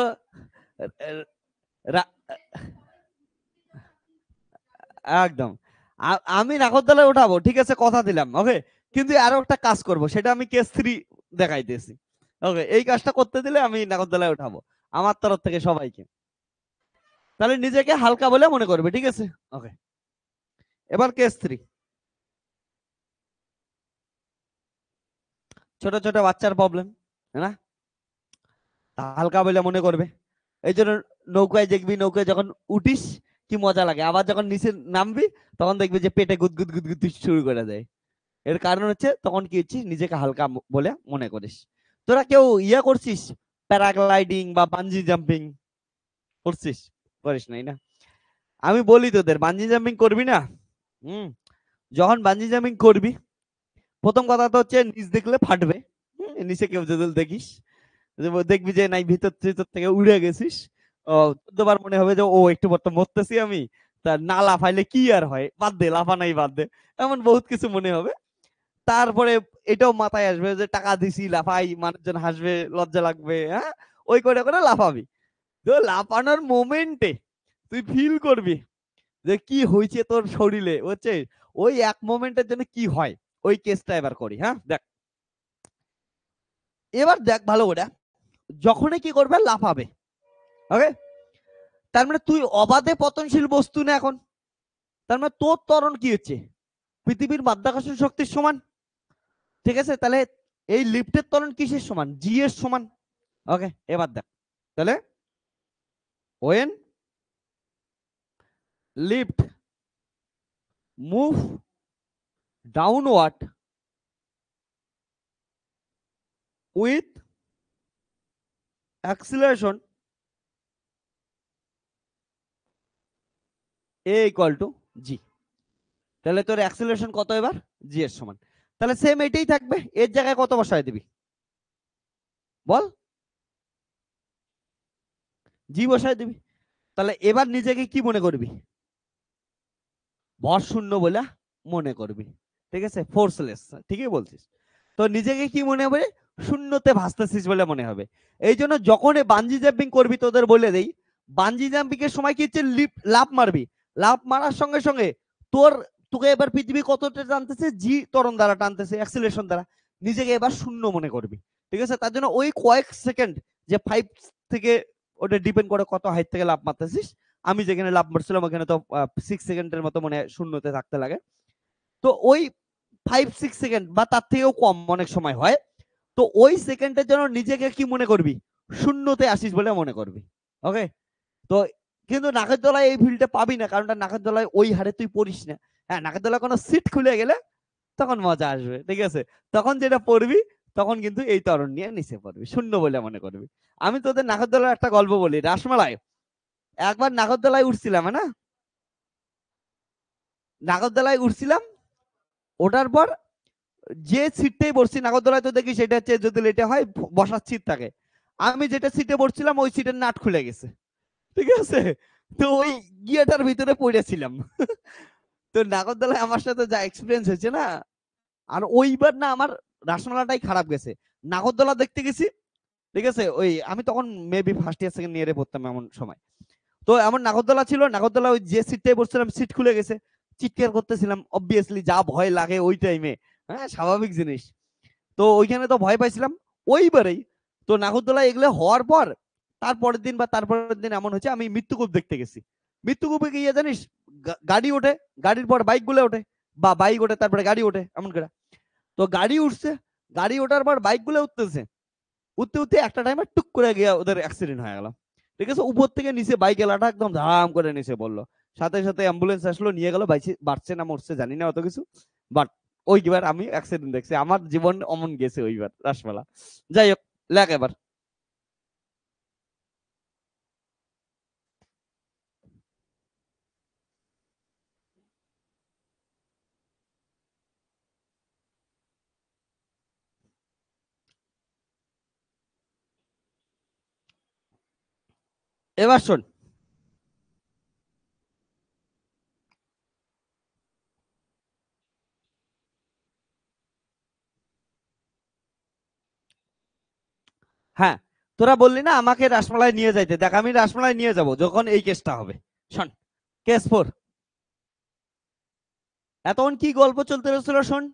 একদম, আমি নাগরদোলায় উঠাবো, ঠিক আছে, কথা দিলাম, ওকে, কিন্তু আরো একটা কাজ করব, সেটা আমি কেস 3 দেখাইতেছি। ওকে, এই কাজটা করতে দিলে আমি নাগরদোলায় উঠাবো আমার তরফ থেকে সবাইকে। তাহলে নিজেকে হালকা বলে মনে করবে, ঠিক আছে? ওকে, এবার কেস 3। ছোট ছোট বাচ্চার প্রবলেম, না? হালকা বলে মনে করবে। এই জন্য নৌকায় দেখবি, নৌকায় যখন উঠিস কি মজা লাগে, আবার যখন নিচে নামবি তখন দেখবি যে পেটে গুদগুদ গুদগুদ শুরু করে দেয়। এর কারণ হচ্ছে তখন কি হচ্ছে, নিজেকে হালকা বলে মনে করিস। তোরা কেউ ইয়া করছিস, প্যারাগ্লাইডিং বা বানজি জাম্পিং করছিস? করিস নাই না? আমি বলি তোদের, বানজি জাম্পিং করবি না? হুম, যখন বানজি জাম্পিং করবি, প্রথম কথা তো হচ্ছে নিচ দেখলে ফাটবে। নিচে কেউ যদি দেখিস, দেখবি যে নাই ভিতর ভিতর থেকে উড়ে গেছিস, ও 14 বার মনে হবে যে ও একটু পর তো মরতেছি আমি, তা না লাফাইলে কি আর হয়, বাদ দে, লাফা নাই বাদ দে, এমন বহুত কিছু মনে হবে। তারপরে এটাও মাথায় আসবে যে টাকা দিছি, লাফাই, মানুষজন হাসবে, লজ্জা লাগবে, হ্যাঁ, ওই করে করে লাফাবি। তো লাফানোর মোমেন্টে তুই ফিল করবি যে কি হয়েছে তোর শরীরে, হচ্ছে ওই এক মোমেন্টের জন্য কি হয়, ওই কেসটা এবার করি। হ্যাঁ, দেখ, এবার দেখ ভালো করে, যখনই কি করবে, লাফাবে। ওকে, তার মানে তুই অবাধে পতনশীল বস্তু না এখন। তার মানে তোর ত্বরণ কি হচ্ছে, পৃথিবীর মাধ্যাকর্ষণ শক্তির সমান। ঠিক আছে, তাহলে এই লিফটের ত্বরণ কিসের সমান, জি এর সমান। ওকে, এবার দেখ তাহলে, when lift move downward with acceleration a equal to g, তাহলে তোর অ্যাক্সিলারেশন কত এবার, জি এর সমান। তাহলে সেম এটাই থাকবে, এর জায়গায় কত বসায় দিবি বল, জি বসায় দিবি। তাহলে এবার নিজেকে কি মনে করবি, ভর শূন্য বলে মনে করবি। ঠিক আছে, ফোর্সলেস, ঠিকই বলছিস। তো নিজেকে কি মনে হবে, শূন্যতে ভাসতেছিস বলে মনে হবে। এই জন্য যখন বানজি জাম্পিং করবি, তোদের বলে দেই, বানজি জাম্পিং এর সময় কি হচ্ছে, লাফ মারবি, লাফ মারার সঙ্গে সঙ্গে তোর, তোকে এবার পৃথিবী কতটা টানতেছে, জি ত্বরণ দ্বারা টানতেছে, অ্যাক্সিলারেশন দ্বারা। নিজেকে এবার শূন্য মনে করবি। ঠিক আছে, তার জন্য ওই কয়েক সেকেন্ড, যে 5 থেকে, ওটা ডিপেন্ড করে কত হাইট থেকে লাফ মারতেছিস। আমি যেখানে লাফ মারছিলাম ওখানে তো 6 সেকেন্ডের মতো মনে শূন্যতে থাকতে লাগে। তো ওই 5-6 সেকেন্ড বা তার থেকেও কম অনেক সময় হয়। তো ওই সেকেন্ডের জন্য নিজেকে কি মনে করবি, শূন্যতে আসিস বলে মনে করবি। ওকে, তো কিন্তু নাকের তলায় এই ফিলটা পাবি না, কারণ নাকের তলায় ওই হারে তুই পড়িস না। হ্যাঁ, নাকের তলায় কোনো সিট খুলে গেলে তখন মজা আসবে। ঠিক আছে, তখন যেটা পড়বি, তখন কিন্তু এই ত্বরণ নিয়ে নিচে পড়বি, শূন্য বলে মনে করবি। আমি তোদের নাগরদোলার একটা গল্প বলি, রাসমেলায় একবার নাগরদোলায় উঠছিলাম, না, নাগরদোলায় উঠছিলাম, ওঠার পর যে সিটটাই বসছি নাগরদোলায়, তো দেখি সেটা হচ্ছে যদি লেটে হয় বসার সিট থাকে। আমি যেটা সিটে বসছিলাম ওই সিটের নাট খুলে গেছে। ঠিক আছে, তো ওই গিয়াটার ভিতরে পড়েছিলাম। তো নাগরদোলায় আমার সাথে যা এক্সপিরিয়েন্স হয়েছে না, আর ওইবার না আমার রাসমেলাটাই খারাপ গেছে। নাগরদোলা দেখতে গেছি, ঠিক আছে, ওই আমি তখন মেবি ফার্স্ট ইয়ার সেকেন্ড ইয়ারে পড়তাম এমন সময়। তো এমন নাগরদোলা ছিল, নাগরদোলা ওই যে সিটটাই বসছিলাম সিট খুলে গেছে, চিৎকার করতেছিলাম, অবভিয়াসলি যা ভয় লাগে ওই টাইমে, হ্যাঁ, স্বাভাবিক জিনিস। তো ওইখানে তো ভয় পাইছিলাম ওইবারেই। তো নাগরদোলা এগুলো হওয়ার পর তারপরের দিন বা তারপরের দিন এমন হচ্ছে, আমি মৃত্যুকূপ দেখতে গেছি। মৃত্যুকূপে গিয়ে জানিস, গাড়ি ওঠে, গাড়ির পর বাইক গুলো ওঠে, বা বাইক ওঠে তারপরে গাড়ি ওঠে, এমন করে। তো গাড়ি উঠছে, গাড়ি ওঠার পর বাইক গুলো উঠতেছে, উঠতে উঠতে একটা টাইমে টুক করে গিয়ে ওদের অ্যাক্সিডেন্ট হয়ে গেল। ঠিক আছে, উপর থেকে নিচে বাইক এলাটা একদম ধাম করে নিচে বললো, সাথে সাথে অ্যাম্বুলেন্স আসলো, নিয়ে গেল, বাঁচছে না মরছে জানি না অত কিছু। বাট ওইবার আমি অ্যাক্সিডেন্ট দেখছি, আমার জীবন অমন গেছে ওইবার রাসমেলা। যাই হোক, লেখ এবার। এবার শোন, হ্যাঁ, তোরা বললি না আমাকে রাসমেলায় নিয়ে যাইতে, দেখ আমি রাসমেলায় নিয়ে যাব যখন এই কেসটা হবে। শোন, কেস 4। এতক্ষণ কি গল্প চলতে রয়েছিল শোন।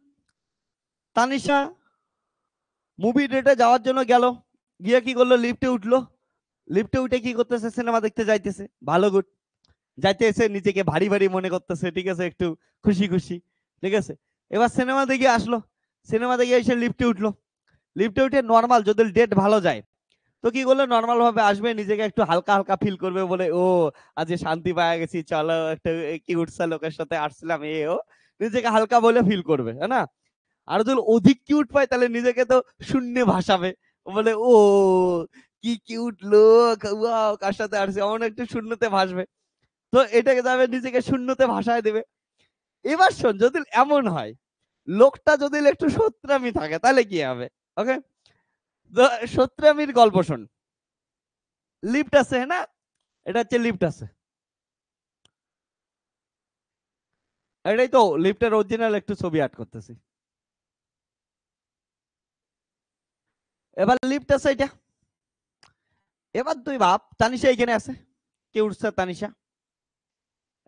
তানিশা মুভি ডেটে যাওয়ার জন্য গেল, গিয়ে কি করলো, লিফটে উঠলো, লিফটে উঠে কি করতেছে, সিনেমা দেখতে যাইতেছে, ভালো গুড, যাইতে এসে নিজেকে ভারী ভারী মনে করতেছে, ঠিক আছে, একটু খুশি খুশি, ঠিক আছে। এবার সিনেমা দেখে আসলো, সিনেমা দেখে এসে লিফটে উঠলো, লিফটে উঠে নর্মাল যদি ডেট ভালো যায় তো কি করলো, নর্মাল ভাবে আসবে, নিজেকে একটু হালকা হালকা ফিল করবে, বলে ও আজ শান্তি পাওয়া গেছি, চলো একটা কিউট সা লোকের সাথে আসছিলাম, ও নিজেকে হালকা বলে ফিল করবে, হ্যাঁ না। আর যদি অধিক কিউট পায় তাহলে নিজেকে তো শূন্যে ভাসাবে, বলে ও কি কিউট লোক, ওয়াও কার সাথে আসছে, এমন একটু শূন্যতে ভাসবে। তো এটাকে যাবে নিজেকে শূন্যতে ভাসায় দেবে। এবার শোন, যদি এমন হয় লোকটা যদি একটু সত্রামি থাকে তাহলে কি হবে, ওকে। তো সত্রামির গল্প শোন। লিফট আছে, হ্যাঁ না, এটা হচ্ছে লিফট আছে, এটাই তো লিফটের অরিজিনাল একটু ছবি আর্ট করতেছি। এবার লিফট আছে এটা, এবার তুই ভাব তানিশা এখানে আছে, কে উঠছে তানিশা,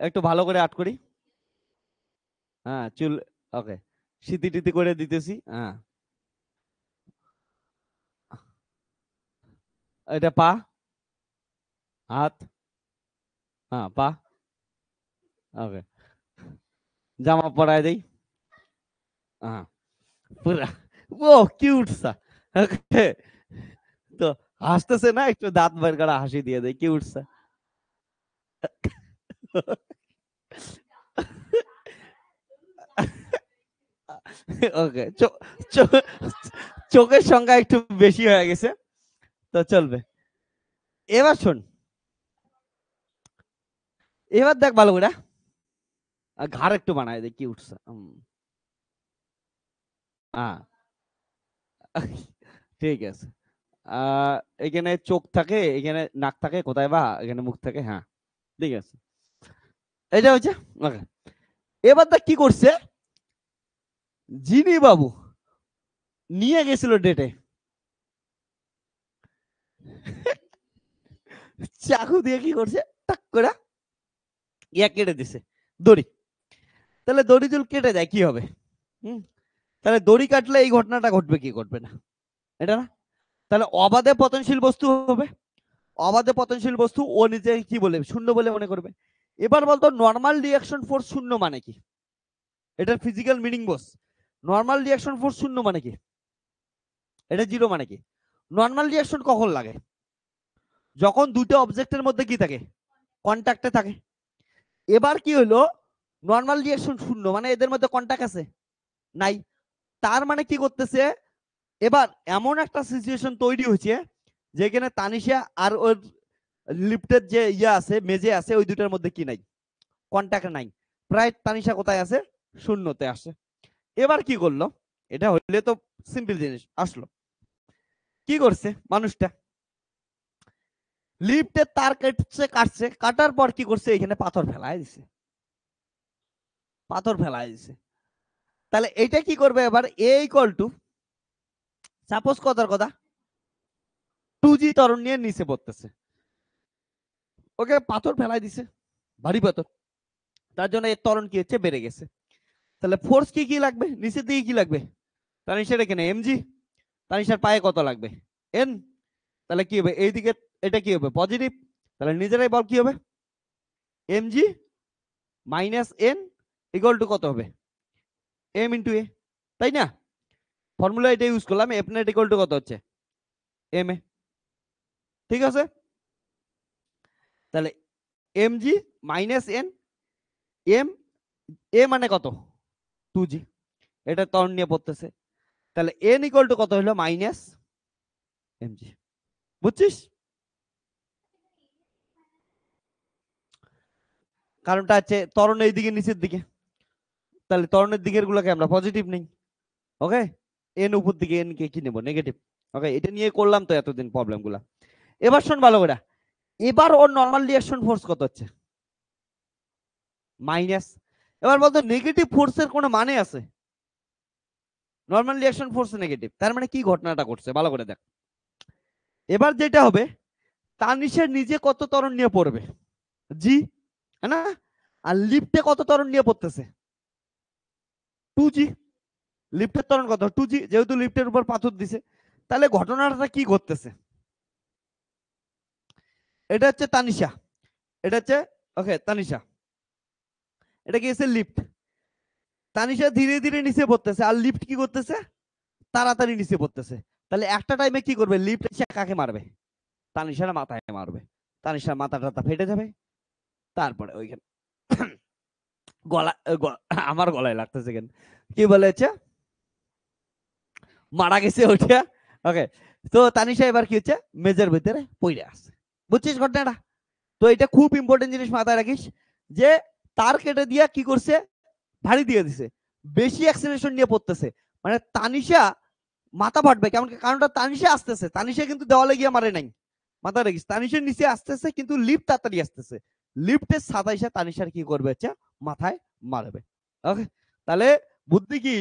একটু ভালো করে আর্ট করি, হ্যাঁ চুল, ওকে, সিটি টিতি করে দিতেছি, হ্যাঁ, এটা পা, হাত, হ্যাঁ পা, ওকে, জামা পরায় দেই, হ্যাঁ পুরা, ও কিউট সা, ওকে। তো হাসতেছে না, একটু দাঁত বের করা হাসি দিয়ে দেয়, কিউট সা। ওকে, চোখের সংখ্যা একটু বেশি হয়ে গেছে, তো চলবে। এবার শোন, এবার দেখ ভালো করে, ঘাড় একটু বানায় দেয়, কি উঠছে, হ্যাঁ ঠিক আছে। আহ এখানে চোখ থাকে, এখানে নাক থাকে, কোথায় বা এখানে মুখ থাকে, হ্যাঁ ঠিক আছে, এটা হচ্ছে ওকে। এবার দেখ কি করছে, জিনি বাবু নিয়ে গেছিল ডেটে, চাকু দিয়ে কি করছে, টাক করে ইয়া কেটে দিছে দড়ি, তাহলে দড়ি যদি কেটে যায় কি হবে, হুম, তাহলে দড়ি কাটলে এই ঘটনাটা ঘটবে কি ঘটবে না, এটা না, তাহলে অবাধে পতনশীল বস্তু হবে, অবাধে পতনশীল বস্তু ও নিজে কি বলে, শূন্য বলে মনে করবে। এবার বলতো নর্মাল রিয়াকশন ফোর্স শূন্য মানে কি, এটার ফিজিক্যাল মিনিং বস, নর্মাল রিয়াকশন ফোর্স শূন্য মানে কি, এটা জিরো মানে কি। নর্মাল রিয়াকশন কখন লাগে, যখন দুটো অবজেক্টের মধ্যে কি থাকে, কন্ট্যাক্টে থাকে। এবার কি হলো, নর্মাল রিয়াকশন শূন্য মানে এদের মধ্যে কন্ট্যাক্ট আছে, নাই, তার মানে কি করতেছে, এবার এমন একটা সিচুয়েশন তৈরি হয়েছে যেখানে তানিশা আর ওর লিফটের যে ইয়া আছে, মেজে আছে, ওই দুটার মধ্যে কি নাই, কন্ট্যাক্ট নাই, প্রায় তানিশা কোথায় আছে, শূন্যতে আসে। এবার কি করলো, এটা হইলে তো সিম্পল জিনিস আসলো, কি করছে মানুষটা, লিফটের তার কাটছে, কাটছে, কাটার পর কি করছে, এখানে পাথর ফেলায় দিছে, পাথর ফেলায় দিছে। তাহলে এটা কি করবে, এবার এ ইকুয়াল টু, সাপোজ কথার কথা 2G ত্বরণ নিয়ে নিচে পড়তেছে, ওকে পাথর ফেলাই দিছে, ভারী পাথর, তার জন্য এর ত্বরণ কি হচ্ছে, বেড়ে গেছে। তাহলে ফোর্স কি কি লাগবে, নিচের দিকে কি লাগবে, তানিশার এখানে এমজি, তানিশার পায়ে কত লাগবে, এন, তাহলে কি হবে এইদিকে, এটা কি হবে পজিটিভ, তাহলে নিজেরাই বল কি হবে, MG minus N equal two কত হবে, এম ইন্টু এ, তাই না, ফর্মুলা এটা ইউজ করলাম, এফ নেট ইকুয়াল টু কত হচ্ছে, এম এ, ঠিক আছে। তাহলে এমজি মাইনাস এন, এম, এ মানে কত 2G, এটা ত্বরণ নিয়ে পড়তেছে, তাহলে এন ইকুয়াল টু কত হলো, মাইনাস এমজি, বুঝছিস, কারণটা হচ্ছে ত্বরণ এই দিকে নিচের দিকে, তাহলে ত্বরণের দিকের গুলোকে আমরা পজিটিভ নেই, ওকে, এন উপর দিকে, এন কে কি নেব, নেগেটিভ, ওকে, এটা নিয়ে করলাম তো এতদিন প্রবলেম গুলা। এবার শোন ভালো করে, এবার ওর নর্মাল রিঅ্যাকশন ফোর্স কত হচ্ছে, মাইনাস। এবার বলতো নেগেটিভ ফোর্সের কোনো মানে আছে, নর্মাল রিঅ্যাকশন ফোর্স নেগেটিভ, তার মানে কি ঘটনাটা ঘটছে ভালো করে দেখ। এবার যেটা হবে, তানিশের নিজে কত ত্বরণ নিয়ে পড়বে, জি, হ্যাঁ না, আর লিফটে কত ত্বরণ নিয়ে পড়তেছে, 2G, লিফটের ত্বরণ কত 2G, যেহেতু লিফটের উপর পাথর দিছে, তাহলে ঘটনাটা কি করতেছে? এটা হচ্ছে তানিশা, এটা হচ্ছে ওকে তানিশা, এটা কি হচ্ছে লিফট। তানিশা ধীরে ধীরে নিচে পড়তেছে আর লিফট কি করতেছে? তাড়াতাড়ি নিচে পড়তেছে। তাহলে একটা টাইমে কি করবে? লিফট এসে কাকে মারবে? তানিশার মাথায় মারবে। তানিশার মাথা টাথা ফেটে যাবে। তারপরে ওইখানে গলা আমার গলায় লাগতেছে কেন, কি বলেছে, মারা গেছে ওইটা। ওকে, তো তানিশা এবার কি হচ্ছে, মেজের ভিতরে পড়ে আছে। বুঝছিস ঘটনাটা? তো এটা খুব ইম্পর্টেন্ট জিনিস মাথায় রাখিস, যে তার কেটে দিয়া কি করছে, ভারী দিয়ে দিছে, বেশি অ্যাক্সিলারেশন নিয়ে পড়তেছে। মানে তানিশা মাথা ফাটবে কেমন, কারণটা তানিশা আসতেছে, তানিশা কিন্তু দেওয়ালে গিয়ে মারে নাই। মাথা রাখিস, তানিশার নিচে আসতেছে কিন্তু লিফট তাড়াতাড়ি আসতেছে, লিফটের সাতাইশা তানিশার কি করবে হচ্ছে মাথায় মারবে। ওকে, তাহলে বুদ্ধি কি,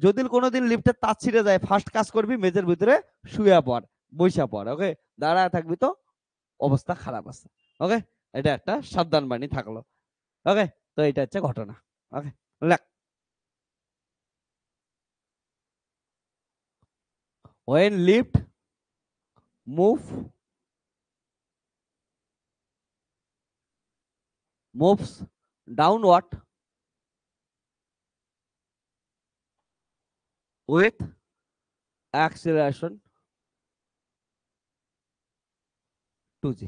যদি কোনোদিন লিফটের তার ছিঁড়ে যায়, ফার্স্ট কাজ করবি মেজের ভিতরে শুয়ে পড়, বৈশা পড়। ওকে, দাঁড়ায় থাকবি তো অবস্থা খারাপ আছে। ওকে, এটা একটা সাবধান বাণী থাকলো। ওকে, তো এটা হচ্ছে ঘটনা। ওকে, লেখ, when lift move moves downward with acceleration 2g।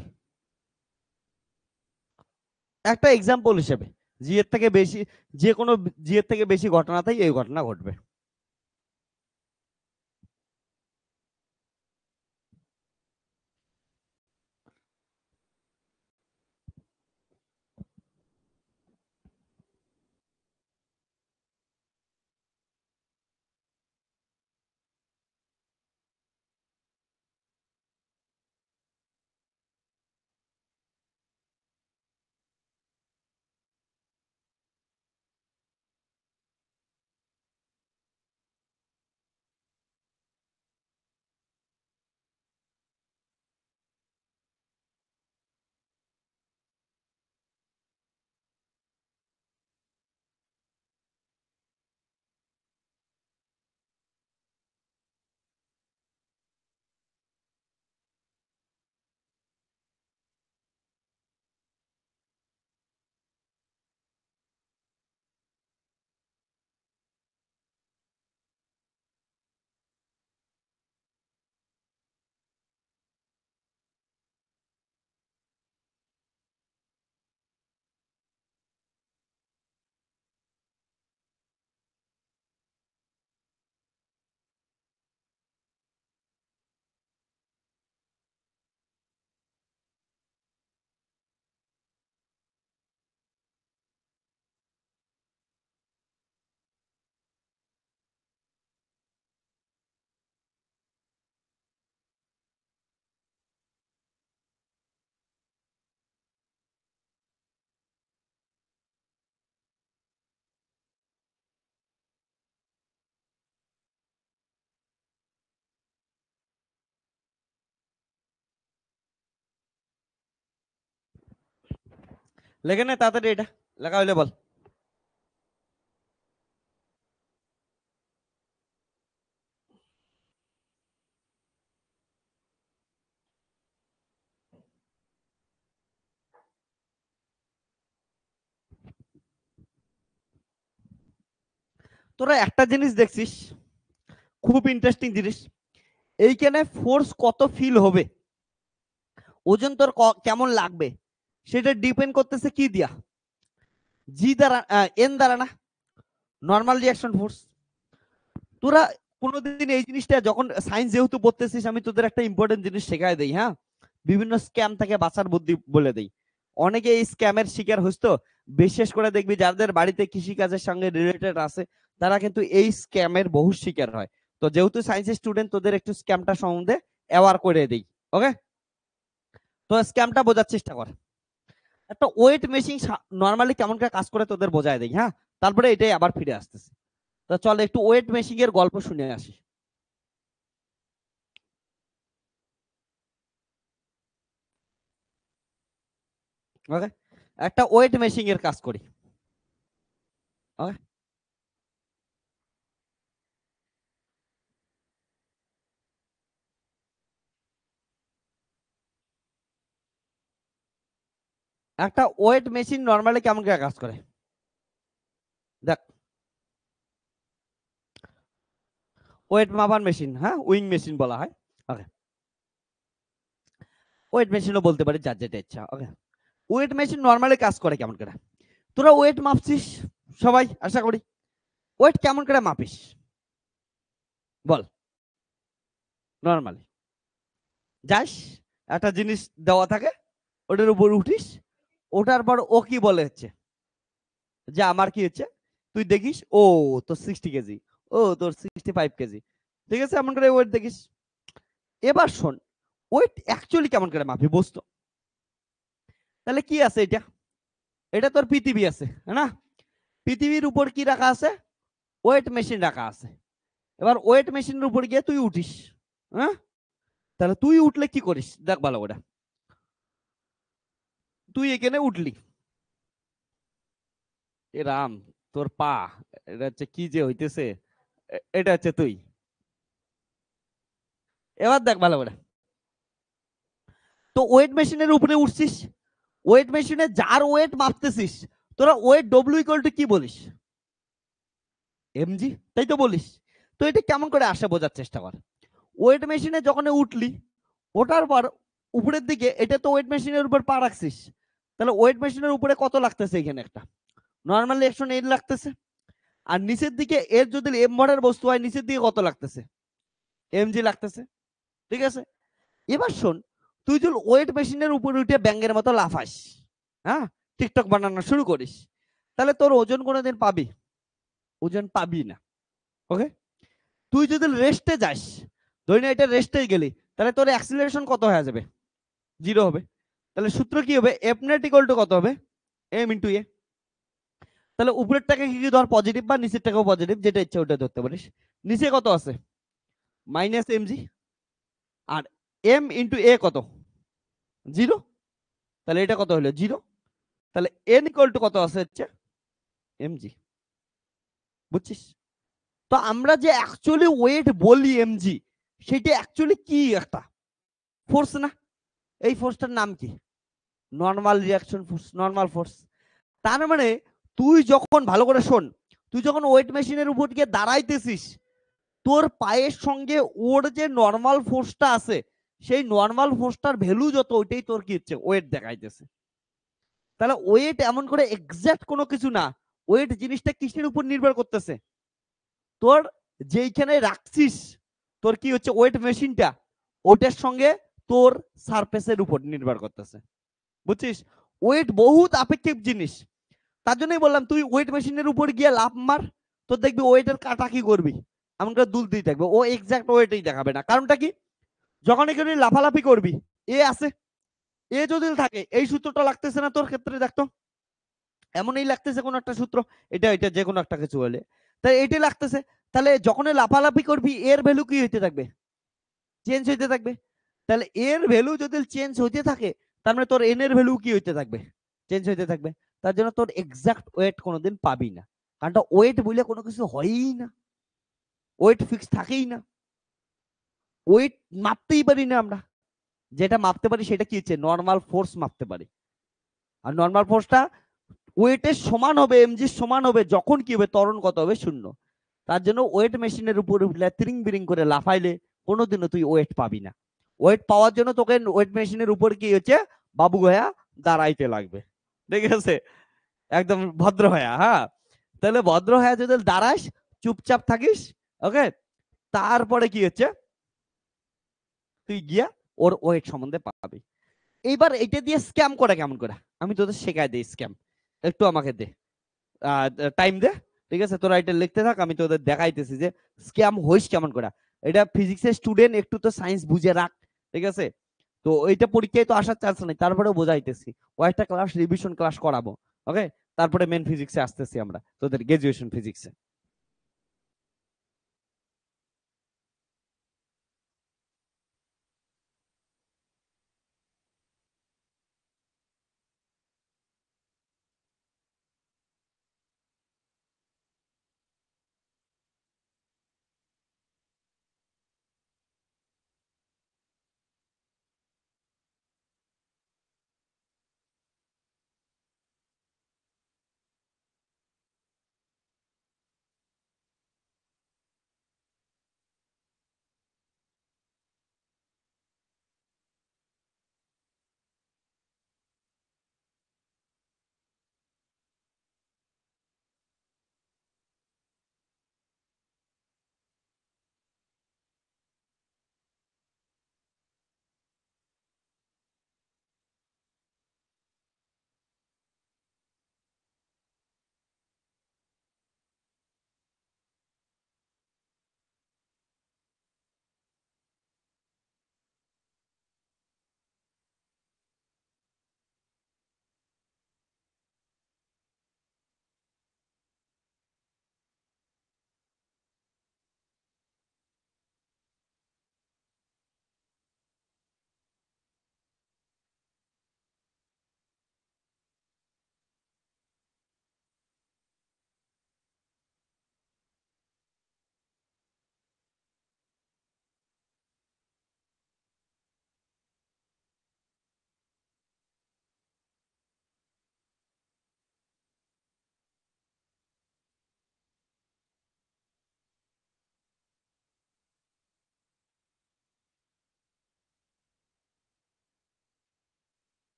একটা এক্সাম্পল হিসেবে, জি এর থেকে বেশি, যে কোনো জি এর থেকে বেশি ঘটনাতেই এই ঘটনা ঘটবে। লেখে নে তাড়াতাড়ি, এটা লেখা হইলে বল। তোরা একটা জিনিস দেখছিস, খুব ইন্টারেস্টিং জিনিস, এইখানে ফোর্স কত ফিল হবে, ওজন তোর কেমন লাগবে, সেটা ডিপেন্ড করতেছে কি দিয়া, জি দ্বারা, এন দ্বারা না, নর্মাল রিয়াকশন ফোর্স। তোরা কোনোদিন এই জিনিসটা যখন সায়েন্স যেহেতু পড়তেছিস, আমি তোদের একটা ইম্পর্টেন্ট জিনিস শেখাই দেই, হ্যাঁ, বিভিন্ন স্ক্যাম থেকে বাঁচার বুদ্ধি বলে দেই। অনেকে এই স্ক্যামের শিকার হইস, তো বিশেষ করে দেখবি যাদের বাড়িতে কৃষি কাজের সঙ্গে রিলেটেড আছে, তারা কিন্তু এই স্ক্যামের বহু শিকার হয়। তো যেহেতু সায়েন্সের স্টুডেন্ট, তোদের একটু স্ক্যামটা সম্বন্ধে অ্যাওয়ার করে দেই। ওকে, তো স্ক্যামটা বোঝার চেষ্টা কর। একটা ওয়েট মেশিন নর্মালি কেমন করে কাজ করে তোদের বোঝায় দেই, হ্যাঁ, তারপরে এটাই আবার ফিরে আসতেছে। তো চল একটু ওয়েট মেশিন এর গল্প শুনে আসি। ওকে, একটা ওয়েট মেশিন এর কাজ করি। ওকে, একটা ওয়েট মেশিন নরমালি কেমন করে কাজ করে দেখ। ওয়েট মাপার মেশিন, হ্যাঁ, উইং মেশিন বলা হয়। ওকে, ওয়েট মেশিনও বলতে পারি, যার যেটা ইচ্ছা। ওকে, ওয়েট মেশিন নরমালি কাজ করে কেমন করে? তোরা ওয়েট মাপছিস সবাই, আশা করি। ওয়েট কেমন করে মাপিস বল? নরমালি যাস, একটা জিনিস দেওয়া থাকে, ওটার উপর উঠিস, ওঠার পর ও কি বলে হচ্ছে যে আমার কি হচ্ছে, তুই দেখিস ও তোর 60 কেজি, ও তোর 65 কেজি, ঠিক আছে, এমন করে ওয়েট দেখিস। এবার শোন, ওয়েট অ্যাকচুয়ালি কেমন করে মাপি বস্তু? তাহলে কি আছে এটা? এটা তোর পৃথিবী আছে, হ্যাঁ না? পৃথিবীর উপর কি রাখা আছে? ওয়েট মেশিন রাখা আছে। এবার ওয়েট মেশিনের উপর গিয়ে তুই উঠিস, হ্যাঁ? তাহলে তুই উঠলে কি করিস দেখ ভালো করে। তুই এখানে উঠলি, এ রাম, তোর পা, এটা হচ্ছে কি যে হইতেছে, এটা হচ্ছে তুই। এবার দেখ ভালো করে, তো ওয়েট মেশিনের উপরে উঠছিস, ওয়েট মেশিনে যার ওয়েট মাপতেছিস, তোরা ওয়েট ডব্লিউ ইকুয়াল টু কি বলিস? এমজি, তাই তো বলিস। তো এটা কেমন করে আসে বোঝার চেষ্টা কর। ওয়েট মেশিনে যখন উঠলি, ওঠার পর উপরের দিকে, এটা তো ওয়েট মেশিনের উপর পা রাখছিস, তাহলে ওয়েট মেশিনের উপরে কত লাগতেছে এখানে একটা? নর্মালি 108 লাগতেছে। আর নিচের দিকে এর যদি এম ভরের বস্তু হয়, নিচের দিকে কত লাগতেছে? এমজি লাগতেছে, ঠিক আছে। এবার শোন, তুই যদি ওয়েট মেশিনের উপরে উঠে ব্যাঙ্গের মতো লাফাস, হ্যাঁ, টিকটক বানানো শুরু করিস, তাহলে তোর ওজন কোনোদিন পাবি? ওজন পাবি না। ওকে, তুই যদি রেস্টে যাস, ধরি না এটা রেস্টে গেলি, তাহলে তোর অ্যাক্সিলারেশন কত হয়ে যাবে? 0 হবে। তাহলে সূত্র কি হবে? এফ নেট ইকুয়াল টু কত হবে? এম ইন্টু এ। তাহলে উপরেরটাকে কি কি ধর পজিটিভ, বা নিচেরটাকেও পজিটিভ, যেটা ইচ্ছা ওটা ধরতে পারিস। নিচে কত আছে? Minus M G. আর এম ইন্টু এ কত? 0। তাহলে এটা কত হলো? 0। তাহলে এন ইকুয়াল টু কত আছে হচ্ছে? এমজি। বুঝছিস? তো আমরা যে অ্যাকচুয়ালি ওয়েট বলি এমজি, সেটা অ্যাকচুয়ালি কি একটা ফোর্স না? এই ফোর্সটার নাম কি? Normal reaction force, normal force. তার মানে তুই যখন, ভালো করে শোন, তুই যখন ওয়েট মেশিনের উপর গিয়ে দাঁড়াইতেছিস, তোর পায়ের সঙ্গে ওর যে নর্মাল ফোর্সটা আছে, সেই নর্মাল ফোর্সটার ভ্যালু যত, ওইটাই তোর কি হচ্ছে? ওয়েট দেখাইতেছে। তাহলে ওয়েট এমন করে এক্সাক্ট কোনো কিছু না। ওয়েট জিনিসটা কিসের উপর নির্ভর করতেছে? তোর যেইখানে রাখছিস, তোর কি হচ্ছে ওয়েট মেশিনটা, ওটার সঙ্গে তোর সারফেসের উপর নির্ভর করতেছে। বুঝছিস? ওয়েট বহুত আপেক্ষিক জিনিস। তার জন্যই বললাম, তুই ওয়েট মেশিনের উপর গিয়ে লাফ মার, তো দেখবি ওয়েটের কাটা কি করবি, এমন করে দুলতেই থাকবে, ও এক্সাক্ট ওয়েটই দেখাবে না। কারণটা কি? যখন এখানে লাফালাফি করবি, এ আছে, এ যদি থাকে, এই সূত্রটা লাগতেছে না তোর ক্ষেত্রে, দেখতো এমনই লাগতেছে কোন একটা সূত্র, এটা এটা যে কোনো একটা কিছু হলে, তাই এটাই লাগতেছে। তাহলে যখন লাফালাফি করবি, এর ভ্যালু কি হইতে থাকবে? চেঞ্জ হইতে থাকবে। তাহলে এর ভ্যালু যদি চেঞ্জ হইতে থাকে, তার মানে তোর এন এর ভ্যালু কি হইতে থাকবে? চেঞ্জ হইতে থাকবে। তার জন্য তোর এক্সাক্ট ওয়েট কোনোদিন পাবি না। কারণটা ওয়েট বলে কোনো কিছু হয়ই না, ওয়েট ফিক্স থাকেই না। ওয়েট মাপতেই পারি না আমরা। যেটা মাপতে পারি সেটা কি হচ্ছে? নর্মাল ফোর্স মাপতে পারি। আর নর্মাল ফোর্সটা ওয়েটের সমান হবে, এমজির সমান হবে, যখন কি হবে? ত্বরণ কত হবে? 0। তার জন্য ওয়েট মেশিনের উপর উঠলে, তিরিং বিরিং করে লাফাইলে কোনোদিনও তুই ওয়েট পাবি না। ওয়েট পাওয়ার জন্য তোকে ওয়েট মেশিনের উপর কি হচ্ছে? বাবু হয়া দাঁড়াইতে লাগবে, ঠিক আছে? একদম ভদ্র হয়া, হ্যাঁ। তাহলে ভদ্র হয়া যদি দাঁড়াস, চুপচাপ থাকিস, ওকে, তারপরে কি হচ্ছে? তুই গিয়া ওর ওয়েট সম্বন্ধে পাবি। এইবার এটা দিয়ে স্ক্যাম করে কেমন করে, আমি তোদের শেখাই দিই স্ক্যাম। একটু আমাকে দে, টাইম দে, ঠিক আছে? তোরা এটা লিখতে থাক, আমি তোদের দেখাইতেছি যে স্ক্যাম হইস কেমন করে। এটা ফিজিক্সের স্টুডেন্ট, একটু তো সায়েন্স বুঝে রাখ, ঠিক আছে? তো এইটা পরীক্ষায় তো আসার চান্স নেই, তারপরেও বোঝাইতেছি। কয়েকটা ক্লাস রিভিশন ক্লাস করাবো, ওকে? তারপরে মেন ফিজিক্সে আসতেছি আমরা, তোদের গ্রাজুয়েশন ফিজিক্সে।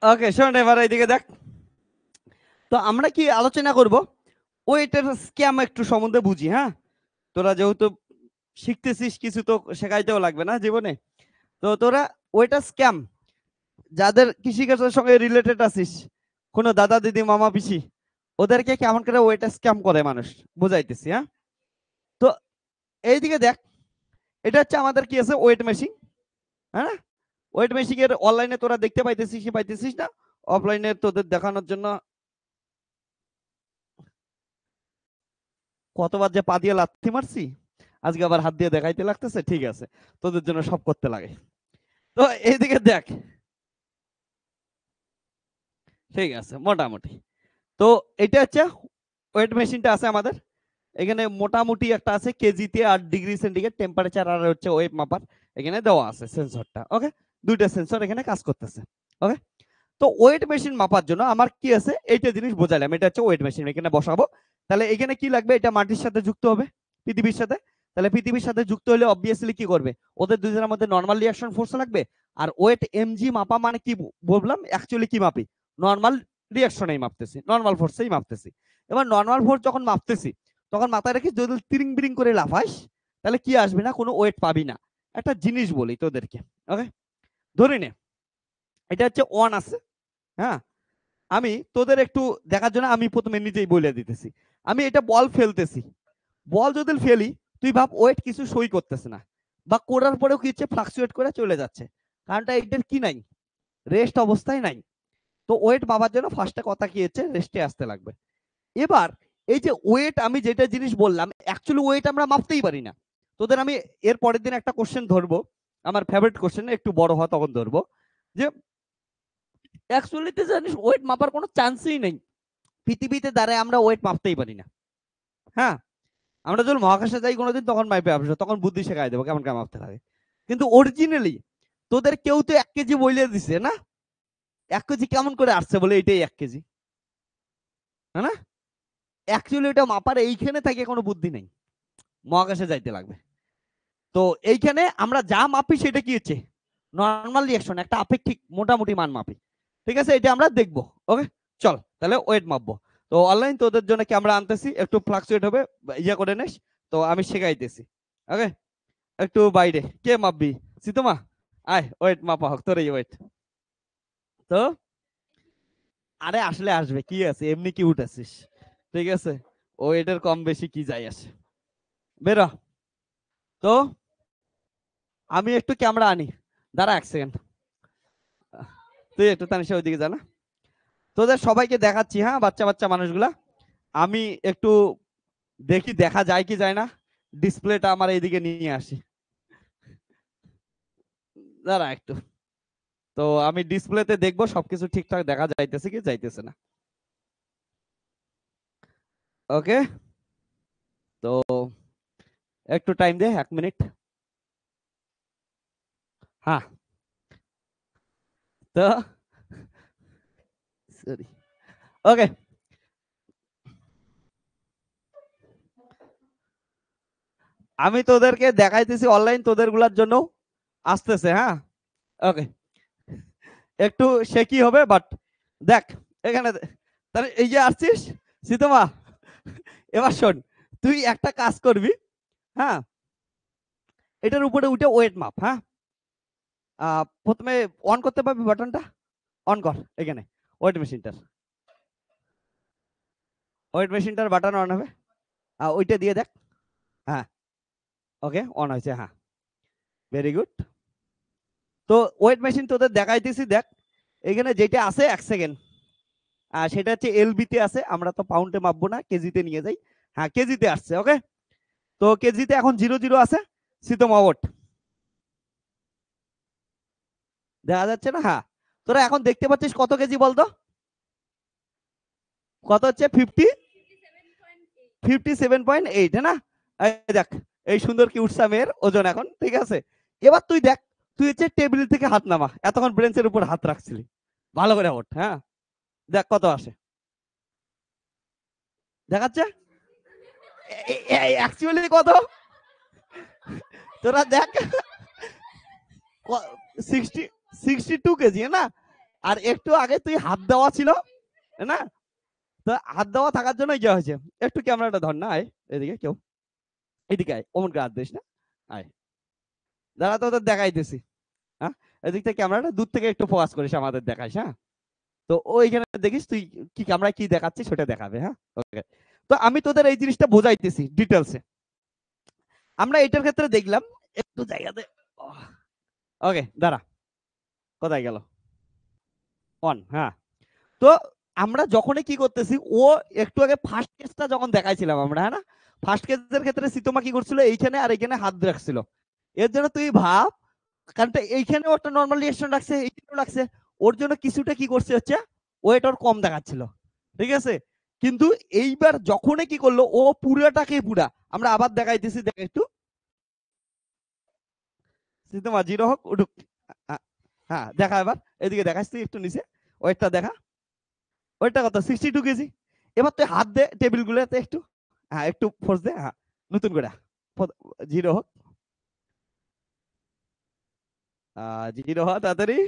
ওকে শোন, এবার এইদিকে দেখ। তো আমরা কি আলোচনা করব, ওয়েটের স্ক্যাম একটু সম্বন্ধে বুঝি। হ্যাঁ, তোরা যেহেতু শিখতেছিস, কিছু তো শেখাইতেও লাগবে না জীবনে। তো তোরা ওয়েটার স্ক্যাম, যাদের কৃষিকাজের সঙ্গে রিলেটেড আছিস, কোনো দাদা দিদি মামা পিসি, ওদেরকে কেমন করে ওয়েটার স্ক্যাম করে মানুষ বুঝাইতেছি। হ্যাঁ, তো এইদিকে দেখ, এটা হচ্ছে আমাদের কি আছে, ওয়েট মেশিন। হ্যাঁ, ওয়েট মেশিন এর অনলাইনে তোরা দেখতে পাইতেছিস কি পাইতেছিস না? অফলাইনে তোদের দেখানোর জন্য কতবার যে পা দিয়ে লাথি মারছি, আজকে আবার হাত দিয়ে দেখাইতে লাগতেছে। ঠিক আছে, তোদের জন্য সব করতে লাগে। তো এইদিকে দেখ, ঠিক আছে মোটামুটি। তো এটা হচ্ছে ওয়েট মেশিনটা আছে আমাদের এখানে। মোটামুটি একটা আছে কেজিতে 8 ডিগ্রি সেন্টিগ্রেড টেম্পারেচার আর হচ্ছে ওয়েট মাপার এখানে দেওয়া আছে সেন্সরটা। ওকে, দুইটা সেন্সর এখানে কাজ করতেছে। ওকে, তো ওয়েট মেশিন মাপার জন্য আমার কি আছে, এইটা জিনিস বোঝালাম। এটা হচ্ছে ওয়েট মেশিন, এখানে বসাবো। তাহলে এখানে কি লাগবে, এটা মাটির সাথে যুক্ত হবে, পৃথিবীর সাথে। তাহলে পৃথিবীর সাথে যুক্ত হলে অবভিয়াসলি কি করবে, ওদের দুজনের মধ্যে নর্মাল রিঅ্যাকশন ফোর্স লাগবে। আর ওয়েট এমজি মাপা মানে কি বললাম, অ্যাকচুয়ালি কি মাপি, নর্মাল রিঅ্যাকশনেই মাপতেছি, নর্মাল ফোর্সেই মাপতেছি। এবার নর্মাল ফোর্স যখন মাপতেছি, তখন মাথায় রেখে যদি তিরিং বিরিং করে লাফাস, তাহলে কি আসবে না, কোনো ওয়েট পাবি না। একটা জিনিস বলি তোদেরকে। ওকে, ধরে নে এটা হচ্ছে ওয়ান আছে। হ্যাঁ, আমি তোদের একটু দেখার জন্য আমি প্রথমে নিজেই বলে দিতেছি। আমি এটা বল ফেলতেছি, বল যদি ফেলি, তুই ভাব ওয়েট কিছু সই করতেছে না, বা করার পরেও কি হচ্ছে, ফ্লাকচুয়েট করে চলে যাচ্ছে। কারণটা এটার কি নাই, রেস্ট অবস্থায় নাই। তো ওয়েট মাপার জন্য ফার্স্টে কথা কি হচ্ছে, রেস্টে আসতে লাগবে। এবার এই যে ওয়েট, আমি যেটা জিনিস বললাম, অ্যাকচুয়ালি ওয়েট আমরা মাপতেই পারি না। তোদের আমি এর পরের দিন একটা কোশ্চেন ধরবো, আমার ফেভারিট কোশ্চেন, একটু বড় হয় তখন ধরবো, যে অ্যাকচুয়ালিতে জানিস ওয়েট মাপার কোনো চান্সই নেই। পৃথিবীতে দাঁড়ায় আমরা ওয়েট মাপতেই পারি না। হ্যাঁ, আমরা যখন মহাকাশে যাই কোনোদিন, তখন মাইপে আসবো, তখন বুদ্ধি শেখাই দেবো কেমন কেমন মাপতে লাগে। কিন্তু অরিজিনালি তোদের কেউ তো 1 কেজি বইলে দিছে না, 1 কেজি কেমন করে আসছে বলে এটাই 1 কেজি, হ্যাঁ না? অ্যাকচুয়ালি এটা মাপার এইখানে থেকে কোনো বুদ্ধি নেই, মহাকাশে যাইতে লাগবে। তো এইখানে আমরা যা মাপি সেটা কি হচ্ছে, নর্মাল রিঅ্যাকশন, একটা আপেক্ষিক মোটামুটি মান মাপি। ঠিক আছে, এটা আমরা দেখবো। ওকে, চল তাহলে ওয়েট মাপবো। তো অনলাইন তোদের জন্য কি আমরা আনতেছি, একটু ফ্লাকচুয়েট হবে, ইয়া করে নিস। তো আমি শেখাইতেছি। ওকে, একটু বাইরে কে মাপবি, সিতমা, আয় ওয়েট মাপা হোক তোর এই ওয়েট। তো আরে আসলে আসবে, কি আছে, এমনি কি উঠেছিস, ঠিক আছে, ওয়েটের কম বেশি কি যাই আসে, বেরো। তো আমি একটু ক্যামেরা আনি, দাঁড়া 1 সেকেন্ড, তুই একটু তানিশা ওইদিকে জানা, তোদের সবাইকে দেখাচ্ছি। হ্যাঁ, বাচ্চা বাচ্চা মানুষগুলা, আমি একটু দেখি দেখা যায় কি যায় না, ডিসপ্লেটা আমার এইদিকে নিয়ে আসি, দাঁড়া একটু। তো আমি ডিসপ্লেতে দেখবো সবকিছু ঠিকঠাক দেখা যাইতেছে কি যাইতেছে না। ওকে, তো একটু টাইম দে, 1 মিনিট। হ্যাঁ, তো সরি, ওকে, আমি তোদেরকে দেখাইতেছি অনলাইন, তোদের গুলার জন্য আসতেছে। হ্যাঁ, ওকে, একটু শেকি হবে বাট দেখ এখানে, তাহলে এই যে আসছিস সীতমা, এবার শোন, তুই একটা কাজ করবি। হ্যাঁ, এটার উপরে উঠে ওয়েট মাপ। হ্যাঁ, প্রথমে অন করতে পারবি বাটনটা, অন কর এখানে, ওয়েট মেশিনটার, ওয়েট মেশিনটার বাটন অন হবে, ওইটা দিয়ে দেখ। হ্যাঁ, ওকে, অন হয়েছে। হ্যাঁ, ভেরি গুড। তো ওয়েট মেশিন তোদের দেখাইতেছি, দেখ এখানে যেটা আছে 1 সেকেন্ড, সেটা হচ্ছে এলবিতে আছে, আমরা তো পাউন্ডে মাপবো না, কেজিতে নিয়ে যাই। হ্যাঁ, কেজিতে আসছে। ওকে, তো কেজিতে এখন 0 0 আছে, শীতম ওট দেখা যাচ্ছে না? হ্যাঁ, তোরা এখন দেখতে পাচ্ছিস কত কেজি বলতো, কত হচ্ছে, 57.8, হ্যাঁ না? এই দেখ, এই সুন্দর কি উঠছা মেয়ের ওজন এখন, ঠিক আছে। এবার তুই দেখ, তুই হচ্ছে টেবিল থেকে হাত নামা, এতক্ষণ ব্রেঞ্চের উপর হাত রাখছিলি, ভালো করে ওঠ। হ্যাঁ, দেখ কত আসে, দেখাচ্ছে অ্যাকচুয়ালি কত, তোরা দেখ, 62 কেজি, না? আর একটু আগে তুই হাত দেওয়া ছিল না, তো হাত দেওয়া থাকার জন্য কি হয়েছে, একটু ক্যামেরাটা ধর না, আয় এদিকে, কেউ এদিকে আয়, অমন করে হাত দিস না, আয় দাঁড়া তোদের দেখাইতেছি। হ্যাঁ, এদিক থেকে ক্যামেরাটা দূর থেকে একটু ফোকাস করিস, আমাদের দেখাইস। হ্যাঁ, তো ওইখানে দেখিস তুই কি ক্যামেরা কি দেখাচ্ছিস সেটা দেখাবে। হ্যাঁ, ওকে। তো আমি তোদের এই জিনিসটা বোঝাইতেছি ডিটেলসে। আমরা এটার ক্ষেত্রে দেখলাম একটু জায়গাতে, ওকে দাঁড়া, কোথায় গেল, অন। হ্যাঁ, তো আমরা যখনই কি করতেছি, ও একটু আগে ফার্স্ট কেসটা যখন দেখাইছিলাম আমরা, হ্যাঁ না, ফার্স্ট কেসের ক্ষেত্রে সীতমা কি করছিল, এইখানে আর এইখানে হাত রাখছিল। এর জন্য তুই ভাব, কারণ এইখানেও একটা নর্মাল রিঅ্যাকশন রাখছে, এইখানেও রাখছে, ওর জন্য কিছুটা কি করছে হচ্ছে ওয়েট ওর কম দেখাচ্ছিল, ঠিক আছে। কিন্তু এইবার যখনই কি করলো, ও পুরাটাকে পুরা, আমরা আবার দেখাইতেছি, দেখ একটু, সীতমা জিরো হোক উঠুক। হ্যাঁ দেখা, এবার এদিকে দেখাস, তুই একটু নিচে ওয়েটটা দেখা, ওয়েটটা কত, 62 কেজি। এবার তুই হাত দে টেবিল গুলোতে একটু, হ্যাঁ একটু ফোর্স দে, হ্যাঁ নতুন করে জিরো হোক, জিরো হ তাড়াতাড়ি,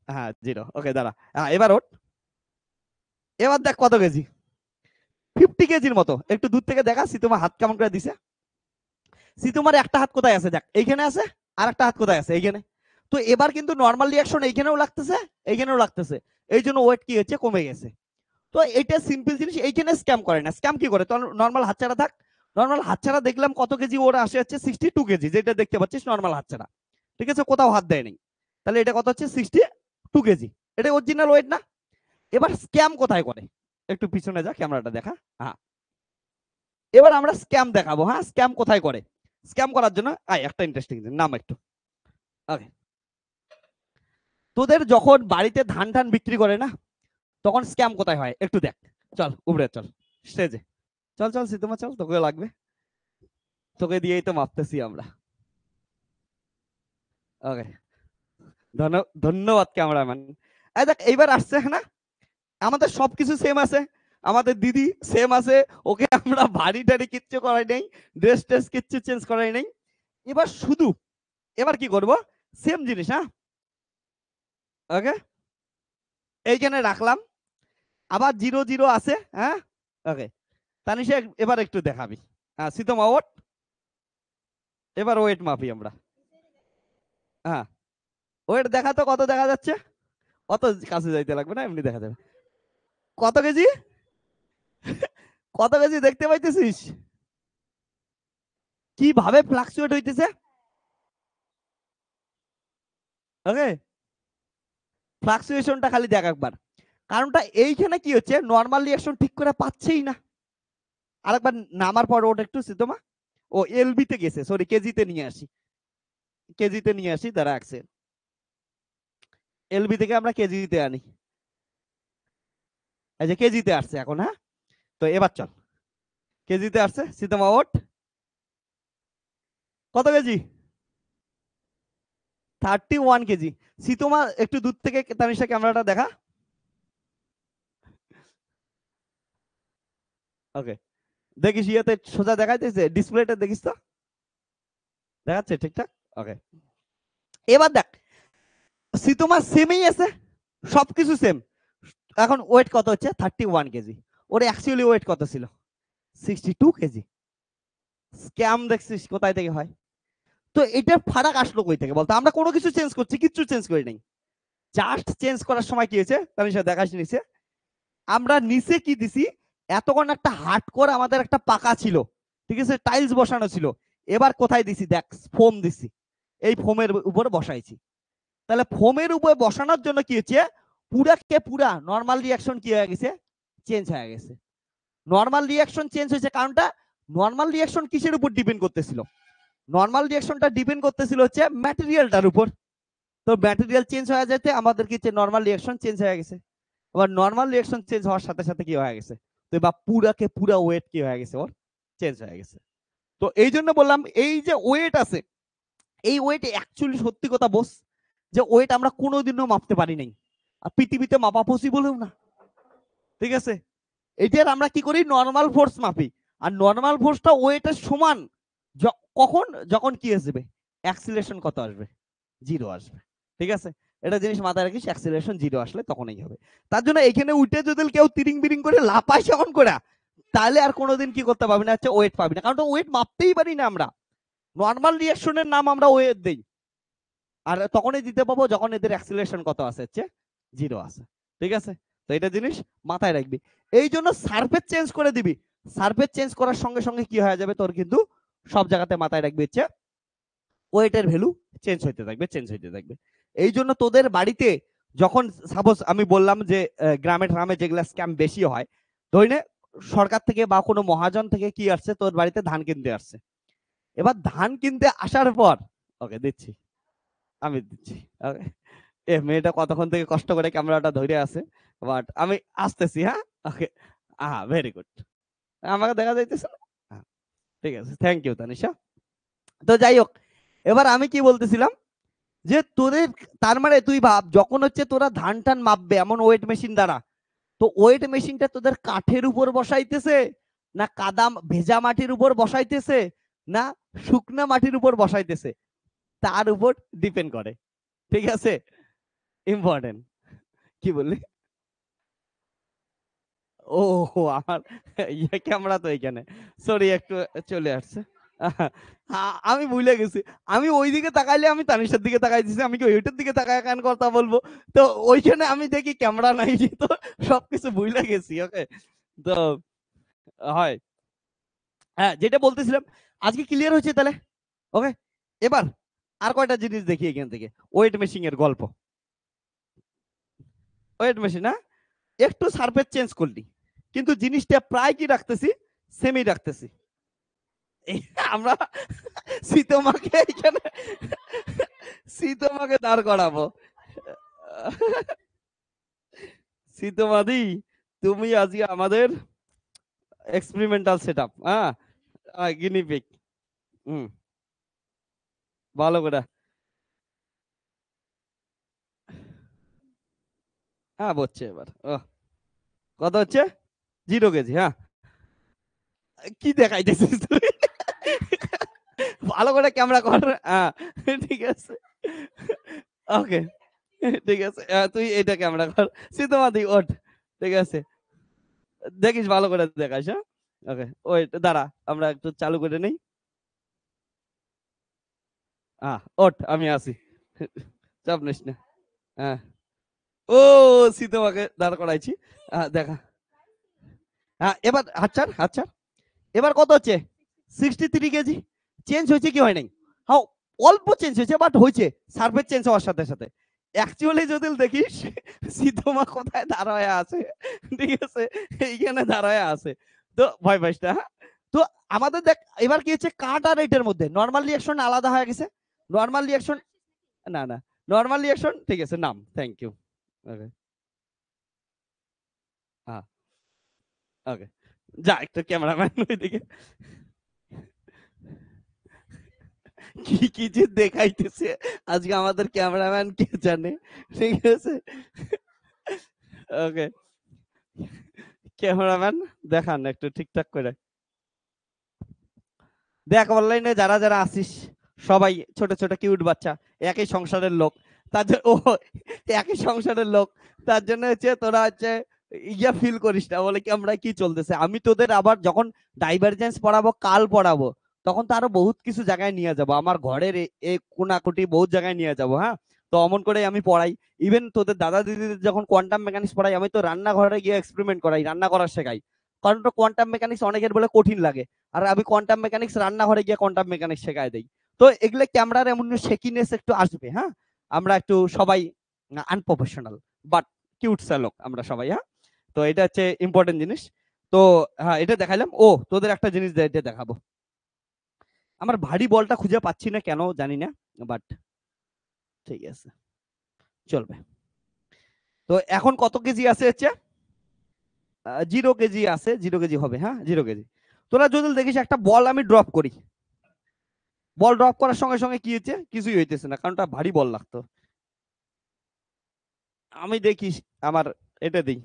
হ্যাঁ জিরো, ওকে দাঁড়া, হ্যাঁ এবার ওঠ, এবার দেখ কত কেজি, 50 কেজির মতো। একটু দূর থেকে দেখা সীতমা হাত কেমন করে দিছে, সীতমার একটা হাত কোথায় আছে দেখ, এইখানে আছে, আর একটা হাত কোথায় আছে, এইখানে। তো এবার কিন্তু নর্মাল রিঅ্যাকশন এইখানেও লাগতেছে, এইখানেও লাগতেছে, এই জন্য ওয়েট কি হচ্ছে, কমে গেছে। তো এটা সিম্পল জিনিস, এইখানে স্ক্যাম করে না। স্ক্যাম কি করে, তো নর্মাল হাতছাড়া থাক, নর্মাল হাতছাড়া দেখলাম কত কেজি, ওর আসে হচ্ছে 62 কেজি, যেটা দেখতে পাচ্ছিস নর্মাল হাতছাড়া, ঠিক আছে, কোথাও হাত দেয় নেই। তাহলে এটা কত হচ্ছে, 62 কেজি, এটা অরিজিনাল ওয়েট না। এবার স্ক্যাম কোথায় করে, একটু পিছনে যা, ক্যামেরাটা দেখা। হ্যাঁ, এবার আমরা স্ক্যাম দেখাবো। হ্যাঁ, স্ক্যাম কোথায় করে, স্ক্যাম করার জন্য একটা ইন্টারেস্টিং নাম একটু, ওকে। তোদের যখন বাড়িতে ধান ধান বিক্রি করে না, তখন স্ক্যাম কোথায় হয় একটু দেখ, চল উপরে চল, স্টেজে চল, চল সীতমা চল, তোকে লাগবে, তোকে দিয়েই তো মাপতেছি আমরা, ওকে। ধন্যবাদ ক্যামেরাম্যান। এই দেখ এইবার আসছে না, আমাদের সবকিছু সেম আছে, আমাদের দিদি সেম আছে, ওকে আমরা বাড়ি টাড়ি কিচ্ছু করাই নেই, ড্রেস ট্রেস কিচ্ছু চেঞ্জ করাই নেই। এবার শুধু, এবার কি করব, সেম জিনিস, হ্যাঁ ওকে, এইখানে রাখলাম, আবার জিরো জিরো আছে। হ্যাঁ, ওকে, তানিশা এবার একটু দেখাবি, হ্যাঁ সীতমা ওট, এবার ওয়েট মাপি আমরা। হ্যাঁ, ওয়েট দেখা তো, কত দেখা যাচ্ছে, অত কাছে যাইতে লাগবে না, এমনি দেখা যাবে কত কেজি, কত কেজি দেখতে পাইতেছিস, কিভাবে ফ্লাকচুয়েট হইতেছে, ওকে। ফ্লাকচুয়েশনটা খালি দেখ একবার, কারণটা এইখানে কি হচ্ছে, নর্মাল রিঅ্যাকশন ঠিক করে পাচ্ছেই না। আরেকবার নামার পর ওটা একটু সিতমা, ও এলবি তে গেছে, সরি কেজিতে নিয়ে আসি, কেজিতে নিয়ে আসি, দাঁড়া আসছে, এলবি থেকে আমরা কেজিতে আনি, এই যে কেজিতে আসছে এখন। হ্যাঁ, তো এবার চল, কেজিতে আসছে, সীতমা ওট কত কেজি, 31 কেজি। সীতমা একটু দূর থেকে তানিশা ক্যামেরাটা দেখা, ওকে। দেখিস ইয়েতে সোজা দেখাইতেছে, ডিসপ্লেতে দেখিস তো, দেখাচ্ছে ঠিকঠাক, ওকে। এবার দেখ সীতমা সেমই আছে, সবকিছু সেম। এখন ওয়েট কত হচ্ছে, 31 কেজি, ওর অ্যাকচুয়ালি ওয়েট কত ছিল, 62 কেজি। স্ক্যাম দেখছিস কোথায় থেকে হয়। তো এটার ফারাক আসলো কই থেকে বলতো, আমরা কোনো কিছু চেঞ্জ করছি, কিচ্ছু চেঞ্জ করি নাই, জাস্ট চেঞ্জ করার সময় কি হয়েছে, তার সাথে দেখাস নিচে, আমরা নিচে কি দিছি, এতক্ষণ একটা হার্ড করে আমাদের একটা পাকা ছিল, ঠিক আছে, টাইলস বসানো ছিল, এবার কোথায় দিছি দেখ, ফোম দিছি, এই ফোমের উপরে বসাইছি। তাহলে ফোমের উপরে বসানোর জন্য কি হচ্ছে, পুরা নর্মাল রিঅ্যাকশন কি হয়ে গেছে, চেঞ্জ হয়ে গেছে। নর্মাল রিঅ্যাকশন চেঞ্জ হয়েছে, কারণটা নর্মাল রিঅ্যাকশন কিসের উপর ডিপেন্ড করতেছিল, নর্মাল রিঅ্যাকশনটা ডিপেন্ড করতেছিল হচ্ছে ম্যাটেরিয়ালটার উপর। তো ম্যাটেরিয়াল চেঞ্জ হয়ে যেতে আমাদের কি নর্মাল রিঅ্যাকশন চেঞ্জ হয়ে গেছে। আবার নর্মাল রিঅ্যাকশন চেঞ্জ হওয়ার সাথে সাথে কি হয়ে গেছে, তো বা পুরা ওয়েট কি হয়ে গেছে, ওর চেঞ্জ হয়ে গেছে। তো এই জন্য বললাম, এই যে ওয়েট আছে, এই ওয়েট অ্যাকচুয়ালি সত্যি কথা বস, যে ওয়েট আমরা কোনোদিনও মাপতে পারি নাই, আর পৃথিবীতে মাপা পসিবলও না, ঠিক আছে। এটার আমরা কি করি, নর্মাল ফোর্স মাপি, আর নর্মাল ফোর্সটা ওয়েটের সমান, কখন, যখন কি আসবে, অ্যাক্সিলারেশন কত আসবে, জিরো আসবে, ঠিক আছে। এটা জিনিস মাথায় রাখিস, অ্যাক্সিলারেশন 0 আসলে তখনই হবে। তার জন্য এখানে উঠে যদি কেউ তিরিং বিরিং করে লাফায় সেমন করে, তাহলে আর কোনোদিন কি করতে পারবি না, হচ্ছে ওয়েট পাবি না, কারণ তো ওয়েট মাপতেই পারি না আমরা। নর্মাল রিঅ্যাকশনের নাম আমরা ওয়েট দেই, আর তখনই দিতে পাবো যখন এদের অ্যাক্সিলারেশন কত আছে, হচ্ছে 0 আছে। ঠিক আছে, তো এটা জিনিস মাথায় রাখবি। এই জন্য সারফেস চেঞ্জ করে দিবি, সারফেস চেঞ্জ করার সঙ্গে সঙ্গে কি হয়ে যাবে তোর, কিন্তু সব জায়গাতে মাথায় রাখবি হচ্ছে ওয়েটের ভ্যালু চেঞ্জ হইতে থাকবে, চেঞ্জ হইতে থাকবে। এই জন্য তোদের বাড়িতে যখন সাপোজ আমি বললাম যে গ্রামে ট্রামে যেগুলা স্ক্যাম বেশি হয়, ধরে নে সরকার থেকে বা কোনো মহাজন থেকে কি আসছে, তোর বাড়িতে ধান কিনতে আসছে। এবার ধান কিনতে আসার পর, ওকে দিচ্ছি, আমি দিচ্ছি, ওকে। এ মেয়েটা কতক্ষণ থেকে কষ্ট করে ক্যামেরাটা ধরে আছে, বাট আমি আসতেছি, হ্যাঁ, ওকে। ভেরি গুড, আমাকে দেখা যাইতেছে না? হ্যাঁ, ঠিক আছে, থ্যাংক ইউ তানিশা। তো যাই হোক, এবার আমি কি বলতেছিলাম, যে তোদের তার মানে তুই ভাব, যখন হচ্ছে তোরা ধান টান মাপবে এমন ওয়েট মেশিন দ্বারা, তো ওয়েট মেশিনটা তোদের কাঠের উপর বসাইতেছে, না কাদা ভেজা মাটির উপর বসাইতেছে, না শুকনা মাটির উপর বসাইতেছে, তার উপর ডিপেন্ড করে। ঠিক আছে, ইম্পর্টেন্ট। কি বললি? ও, আমার ক্যামেরা তো এখানে, সরি একটু চলে আসছে। আমি ভুলে গেছি, আমি ওই দিকে তাকাইলে আমি তানিশার দিকে তাকাই দিছি, আমি কি ওইটার দিকে তাকায় কেন কথা বলবো? তো ওইখানে আমি দেখি ক্যামেরা নাই, তো সবকিছু ভুলে গেছি, ওকে। তো হয়, হ্যাঁ, যেটা বলতেছিলাম, আজকে ক্লিয়ার হয়েছে তাহলে, ওকে। এবার আর কয়টা জিনিস দেখি এখান থেকে, ওয়েট মেশিন এর গল্প। ওয়েট মেশিন, হ্যাঁ, একটু সারফেস চেঞ্জ করলি, কিন্তু জিনিসটা প্রায় কি রাখতেছি, সেমি রাখতেছি। আমরা সীতমাকে এখানে, সীতমাকে দাঁড় করাবো। সীতমাদি, তুমি আজকে আমাদের এক্সপেরিমেন্টাল সেটআপ, হ্যাঁ, গিনিপিগ। হুম, ভালো করে, হ্যাঁ, বলছে এবার, ও কত হচ্ছে, 0 কেজি, হ্যাঁ। কি দেখাইতেছিস তুই? ভালো করে ক্যামেরা কর, হ্যাঁ, ঠিক আছে, ওকে, ঠিক আছে, তুই এটা ক্যামেরা কর, সীতমাদি ওঠ, ঠিক আছে, দেখিস ভালো করে দেখাস, হ্যাঁ, ওকে। ওয়েট, দাঁড়া, আমরা একটু চালু করে নেই। ওঠ, আমি আসি, চাপ নিস না। হ্যাঁ, ও, সীতমাকে দাঁড় করাইছি, দেখা। হ্যাঁ, এবার হাত ছাড়, হাত ছাড়। এবার কত হচ্ছে, 63 কেজি। চেঞ্জ হয়েছে কি হয় নাই? হ্যাঁ, অল্প চেঞ্জ হয়েছে, বাট হয়েছে সার্ফেস চেঞ্জ হওয়ার সাথে সাথে। অ্যাকচুয়ালি যদি দেখিস, সীতমা কোথায় দাঁড়ায় আছে, ঠিক আছে, এইখানে দাঁড়ায় আছে। তো ভয় পাইস না, হ্যাঁ? তো আমাদের দেখ, এবার কি হচ্ছে, কাট আর এটার মধ্যে নর্মাল রিয়াকশন আলাদা হয়ে গেছে। নর্মাল রিয়াকশন, না না, নর্মাল রিয়াকশন, ঠিক আছে, নাম, থ্যাংক ইউ, ওকে। হ্যাঁ, ওকে, যা একটু ক্যামেরাম্যান ওইদিকে, কি কি যে দেখাইতেছে আজকে আমাদের ক্যামেরাম্যান, কে জানে, ঠিক আছে, ওকে। ক্যামেরাম্যান, দেখান একটু ঠিকঠাক করে। দেখ, অনলাইনে যারা যারা আসিস, সবাই ছোট ছোট কিউট বাচ্চা, একই সংসারের লোক, তাদের ও একই সংসারের লোক, তার জন্য হচ্ছে তোরা হচ্ছে ইয়া ফিল করিস না, বলে কি আমরা কি চলতেছে। আমি তোদের আবার যখন ডাইভারজেন্স পড়াবো, কাল পড়াবো, তখন তো আরো বহুত কিছু জায়গায় নিয়ে যাব, আমার ঘরের এই কোনাকুটি বহুত জায়গায় নিয়ে যাব, হ্যাঁ। তো অমন করে আমি পড়াই, ইভেন তোদের দাদা দিদিদের যখন কোয়ান্টাম মেকানিক্স পড়াই, আমি তো রান্নাঘরে গিয়ে এক্সপেরিমেন্ট করাই, রান্না করা শেখাই, কারণ তো কোয়ান্টাম মেকানিক্স অনেকের বলে কঠিন লাগে, আর আমি কোয়ান্টাম মেকানিক্স রান্নাঘরে গিয়ে কোয়ান্টাম মেকানিক্স শেখাই দেই। তো এগুলো ক্যামেরার এমন শেকিনেস একটু আসবে, হ্যাঁ। আমরা একটু সবাই আনপ্রফেশনাল, বাট কিউট লোক আমরা সবাই, হ্যাঁ। তো এটা হচ্ছে ইম্পর্টেন্ট জিনিস। তো হ্যাঁ, এটা দেখাইলাম। ও, তোদের একটা জিনিস এটা দেখাবো, আমার ভারী বলটা খুঁজে পাচ্ছি না কেন জানি না, বাট ঠিক আছে, চলবে। তো এখন কত কেজি আছে হচ্ছে, 0 কেজি আছে, 0 কেজি হবে, হ্যাঁ, 0 কেজি। তোরা যদি দেখিস একটা বল আমি ড্রপ করি, বল ড্রপ করার সঙ্গে সঙ্গে কি হচ্ছে, কিছুই হইতেছে না, কারণ ওটা ভারী বল লাগতো। আমি দেখি আমার এটা দিই,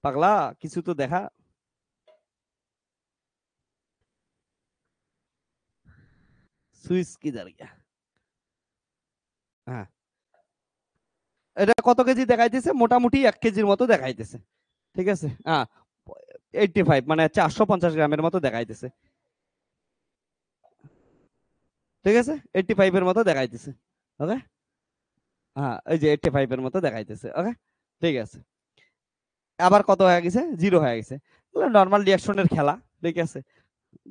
পাগলা, কিছু তো দেখা, সুইচ কি দাঁড়িয়ে, হ্যাঁ, এটা কত কেজি দেখাইতেছে? মোটামুটি 1 কেজির মতো দেখাইতেছে। ঠিক আছে, 85 মানে 450 গ্রামের মতো দেখাইতেছে। ঠিক আছে, 85 এর মতো দেখাইতেছে। ওকে, হ্যাঁ এই যে 85 এর মতো দেখাইতেছে। ওকে, ঠিক আছে। আবার কত হয়ে গেছে? 0 হয়ে গেছে। নর্মাল রিয়াকশনের খেলা। ঠিক আছে,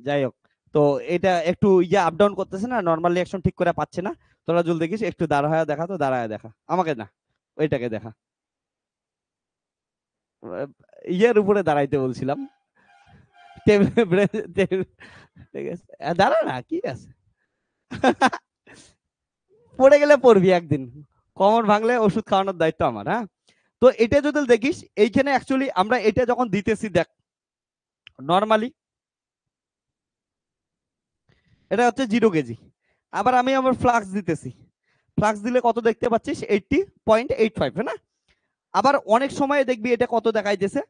যাই হোক। তো এটা একটু আপ ডাউন করতেছে না, নর্মাল রিয়াকশন ঠিক করে পাচ্ছে না। তোরা জল দেখিস, একটু দাঁড়ায় দেখা, তো দাঁড়ায় দেখা, আমাকে না, ওইটাকে দেখা। ইয়ের উপরে দাঁড়াইতে বলছিলাম, ঠিক আছে, দাঁড়া না, কি আছে। পড়ে গেলে পড়বি একদিন, কমর ভাঙলে ওষুধ খাওয়ানোর দায়িত্ব আমার। হ্যাঁ, তো এটা যদি দেখিস, এইখানে অ্যাকচুয়ালি আমরা এটা যখন দিতেছি, দেখ নর্মালি এটা হচ্ছে 0 কেজি। আবার আমি আমার ফ্লাক্স দিতেছি, ফ্লাক্স দিলে কত দেখতে পাচ্ছিস? 80.85, হ্যাঁ না? আবার অনেক সময় দেখবি এটা কত দেখাইতেছে?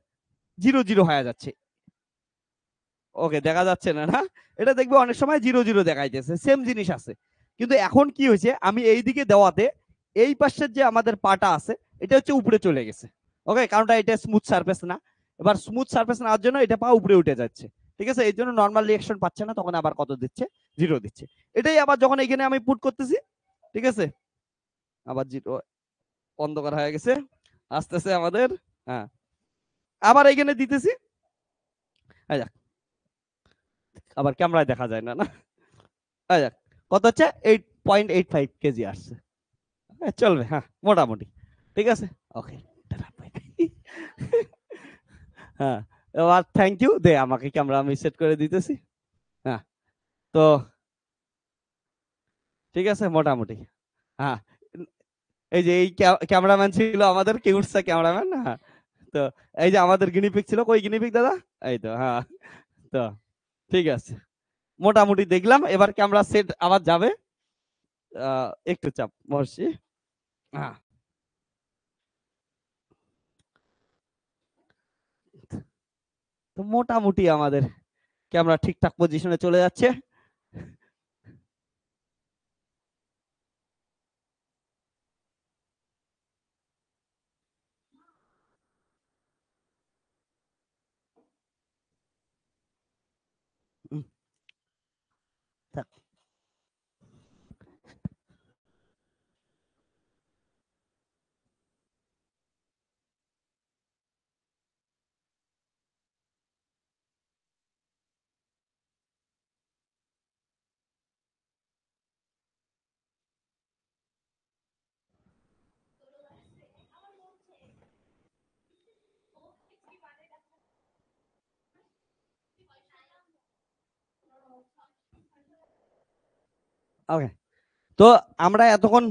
0 0 হয়ে যাচ্ছে। ওকে, দেখা যাচ্ছে না, না? এটা দেখবি অনেক সময় 0 0 দেখাইতেছে, সেম জিনিস আছে। কিন্তু এখন কি হয়েছে, আমি এই দিকে দেওয়াতে এই পাশের যে আমাদের পাটা আছে, এটা হচ্ছে উপরে চলে গেছে। ওকে, কারণটা এটা স্মুথ সারফেস না। এবার স্মুথ সারফেস নেওয়ার জন্য এটা পা উপরে উঠে যাচ্ছে। ঠিক আছে, এই জন্য নর্মাল রিয়াকশন পাচ্ছে না, তখন আবার কত দিচ্ছে? 0 দিচ্ছে। এটাই আবার যখন এখানে আমি পুট করতেছি, ঠিক আছে, আবার 0 অন্ধকার হয়ে গেছে, আসতেছে আমাদের। হ্যাঁ, আবার এখানে দিতেছি, এই যাক, আবার ক্যামেরায় দেখা যায় না, না? এই যাক, কত হচ্ছে? 8.85 কেজি আসছে। চলবে, হ্যাঁ, মোটামুটি। ঠিক আছে, ওকে। হ্যাঁ, এবার থ্যাংক ইউ দে, আমাকে ক্যামেরা আমি সেট করে দিতেছি। হ্যাঁ, তো ঠিক আছে মোটামুটি। হ্যাঁ, এই যে এই ক্যামেরাম্যান ছিল আমাদের কিউটসা ক্যামেরাম্যান। হ্যাঁ, তো এই যে আমাদের গিনিপিক ছিল, কই গিনিপিক দাদা? এই তো, হ্যাঁ। তো ঠিক আছে, মোটামুটি দেখলাম। এবার ক্যামেরা সেট আবার যাবে, একটু চাপ বসছি। হ্যাঁ, তো মোটামুটি আমাদের ক্যামেরা ঠিকঠাক পজিশনে চলে যাচ্ছে। হুম, থাক। ওকে, তো আমরা এতক্ষণ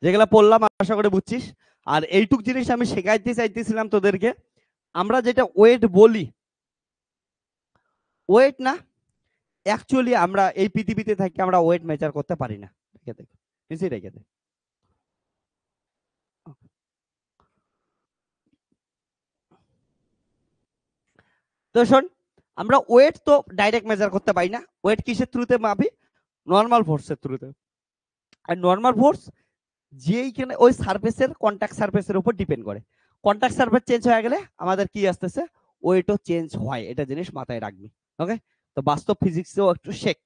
যেগুলা পড়লাম আশা করে বুঝছিস। আর এইটুক জিনিস আমি শেখাইতে চাইতেছিলাম তোদেরকে। আমরা যেটা ওয়েট বলি, ওয়েট না, অ্যাকচুয়ালি আমরা এই পৃথিবীতে থাকি, আমরা ওয়েট মেজার করতে পারি না। রেখে দে, নিচে রেখে দে। তো শোন, আমরা ওয়েট তো ডাইরেক্ট মেজার করতে পারি না। ওয়েট কিসের থ্রুতে মাপি? নর্মাল ফোর্সের থ্রুতে। আর নর্মাল ফোর্স যেইখানে ওই সারফেসের কন্টাক্ট সারফেসের উপর ডিপেন্ড করে। কন্টাক্ট সারফেস চেঞ্জ হয়ে গেলে আমাদের কি আসতেছে? ওয়েটও চেঞ্জ হয়, এটা জিনিস মাথায় রাখবি। ওকে, তো বাস্তব ফিজিক্সেও একটু শেখ।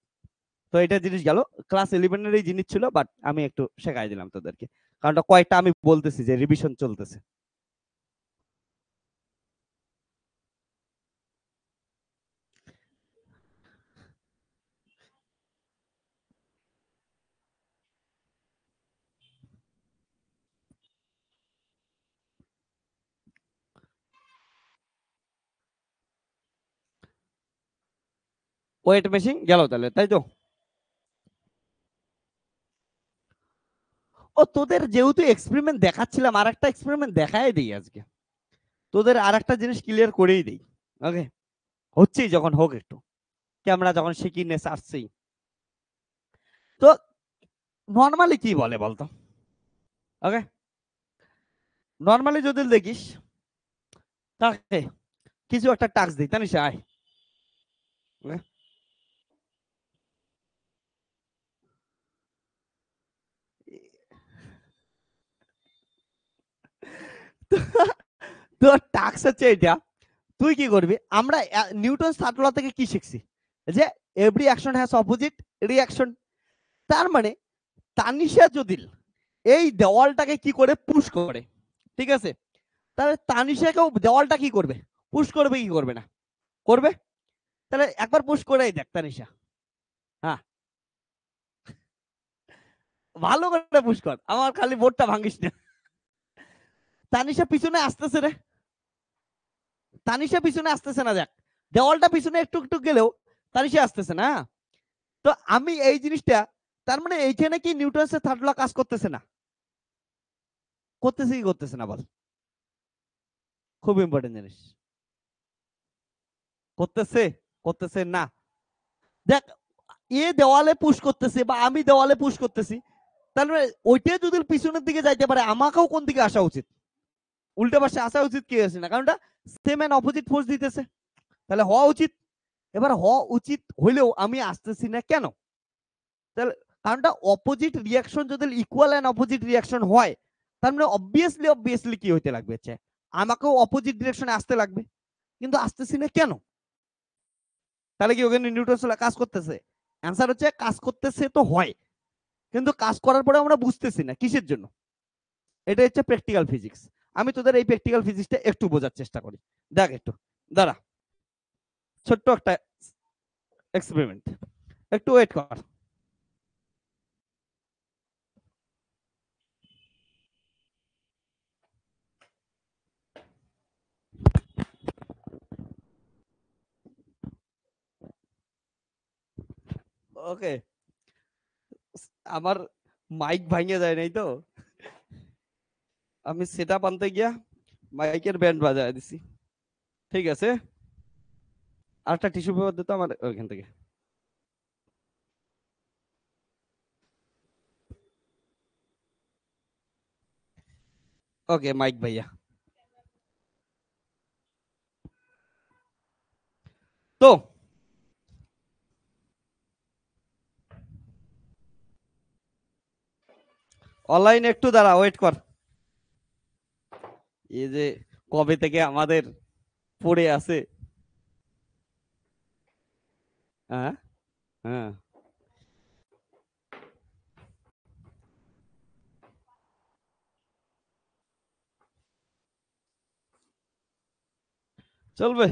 তো এটা জিনিস গেল, ক্লাস 11 এই জিনিস ছিল, বাট আমি একটু শেখাই দিলাম তোদেরকে, কারণ কয়েকটা আমি বলতেছি যে রিভিশন চলতেছে। ওয়েট মেশিন গেল তাহলে, তাই তো? ও, তোদের যেহেতু এক্সপেরিমেন্ট দেখাচ্ছিলাম, আর একটা এক্সপেরিমেন্ট দেখাই দিই আজকে, তোদের আর একটা জিনিস ক্লিয়ার করেই দিই। ওকে, হচ্ছেই যখন হোক একটু, ক্যামেরা যখন শিখি নেস আসছেই। তো নর্মালি কি বলে বলতো? ওকে, নর্মালি যদি দেখিস, তাকে কিছু একটা টাস্ক দিই, তানিস আয়। Okay? টাস্ক হচ্ছে এটা, তুই কি করবি, আমরা নিউটন থার্ড ল থেকে কি শিখছি যে every action has opposite reaction. তার মানে তানিশা যদি এই দেওয়ালটাকে কি করে পুশ করে, ঠিক আছে, তাহলে তানিশাকেও দেওয়ালটা কি করবে, পুশ করবে কি করবে না, করবে। তাহলে একবার পুশ করেই দেখ তানিশা, হ্যাঁ ভালো করে পুশ কর, আমার খালি বোর্ডটা ভাঙিস না। তানিশা পিছনে আসতেছে রে, তানিশা পিছনে আসতেছে না, দেখ দেওয়ালটা পিছনে একটু একটু গেলেও তানিশা আসতেছে না। তো আমি এই জিনিসটা, তার মানে এইখানে কি নিউটনের থার্ড ল কাজ করতেছে না, করতেছে কি করতেছে না বল, খুব ইম্পর্টেন্ট জিনিস, করতেছে করতেছে না। দেখ এ দেওয়ালে পুশ করতেছে বা আমি দেওয়ালে পুশ করতেছি, তাহলে ওইটা যদি পিছনের দিকে যাইতে পারে আমাকেও কোন দিকে আসা উচিত, উল্টো পাশে আসা উচিত কি আছে না, কারণটা সেম এন্ড অপোজিট ফোর্স দিতেছে, তাহলে হওয়া উচিত। এবার হওয়া উচিত হইলেও আমি আসতেছি না কেন, তাহলে কারণটা অপোজিট রিয়াকশন যদি ইকুয়াল এন্ড অপোজিট রিয়াকশন হয়, তার মানে অবভিয়াসলি অবভিয়াসলি কি হইতে লাগবে, আমাকেও অপোজিট ডিরেকশনে আসতে লাগবে, কিন্তু আসতেছি না কেন, তাহলে কি ওখানে নিউটন কাজ করতেছে, অ্যান্সার হচ্ছে কাজ করতেছে তো হয়, কিন্তু কাজ করার পরে আমরা বুঝতেছি না কিসের জন্য। এটা হচ্ছে প্র্যাকটিক্যাল ফিজিক্স। আমি তোদের এই প্র্যাকটিক্যাল ফিজিক্সটা একটু বোঝার চেষ্টা করি, দেখ একটু দাঁড়া, ছোট্ট একটা এক্সপেরিমেন্ট, একটু ওয়েট কর। ওকে, আমার মাইক ভাঙে যায় নাই তো, আমি সেটআপ আনতে গিয়া মাইকের ব্যান্ড বাজায় দিছি, ঠিক আছে। আর একটা টিস্যু পেপার দিত আমার ওইখান থেকে। ওকে মাইক ভাইয়া, তো অনলাইন একটু দাঁড়া, ওয়েট কর। এই যে কবে থেকে আমাদের পড়ে আছে, হ্যাঁ হ্যাঁ চলবে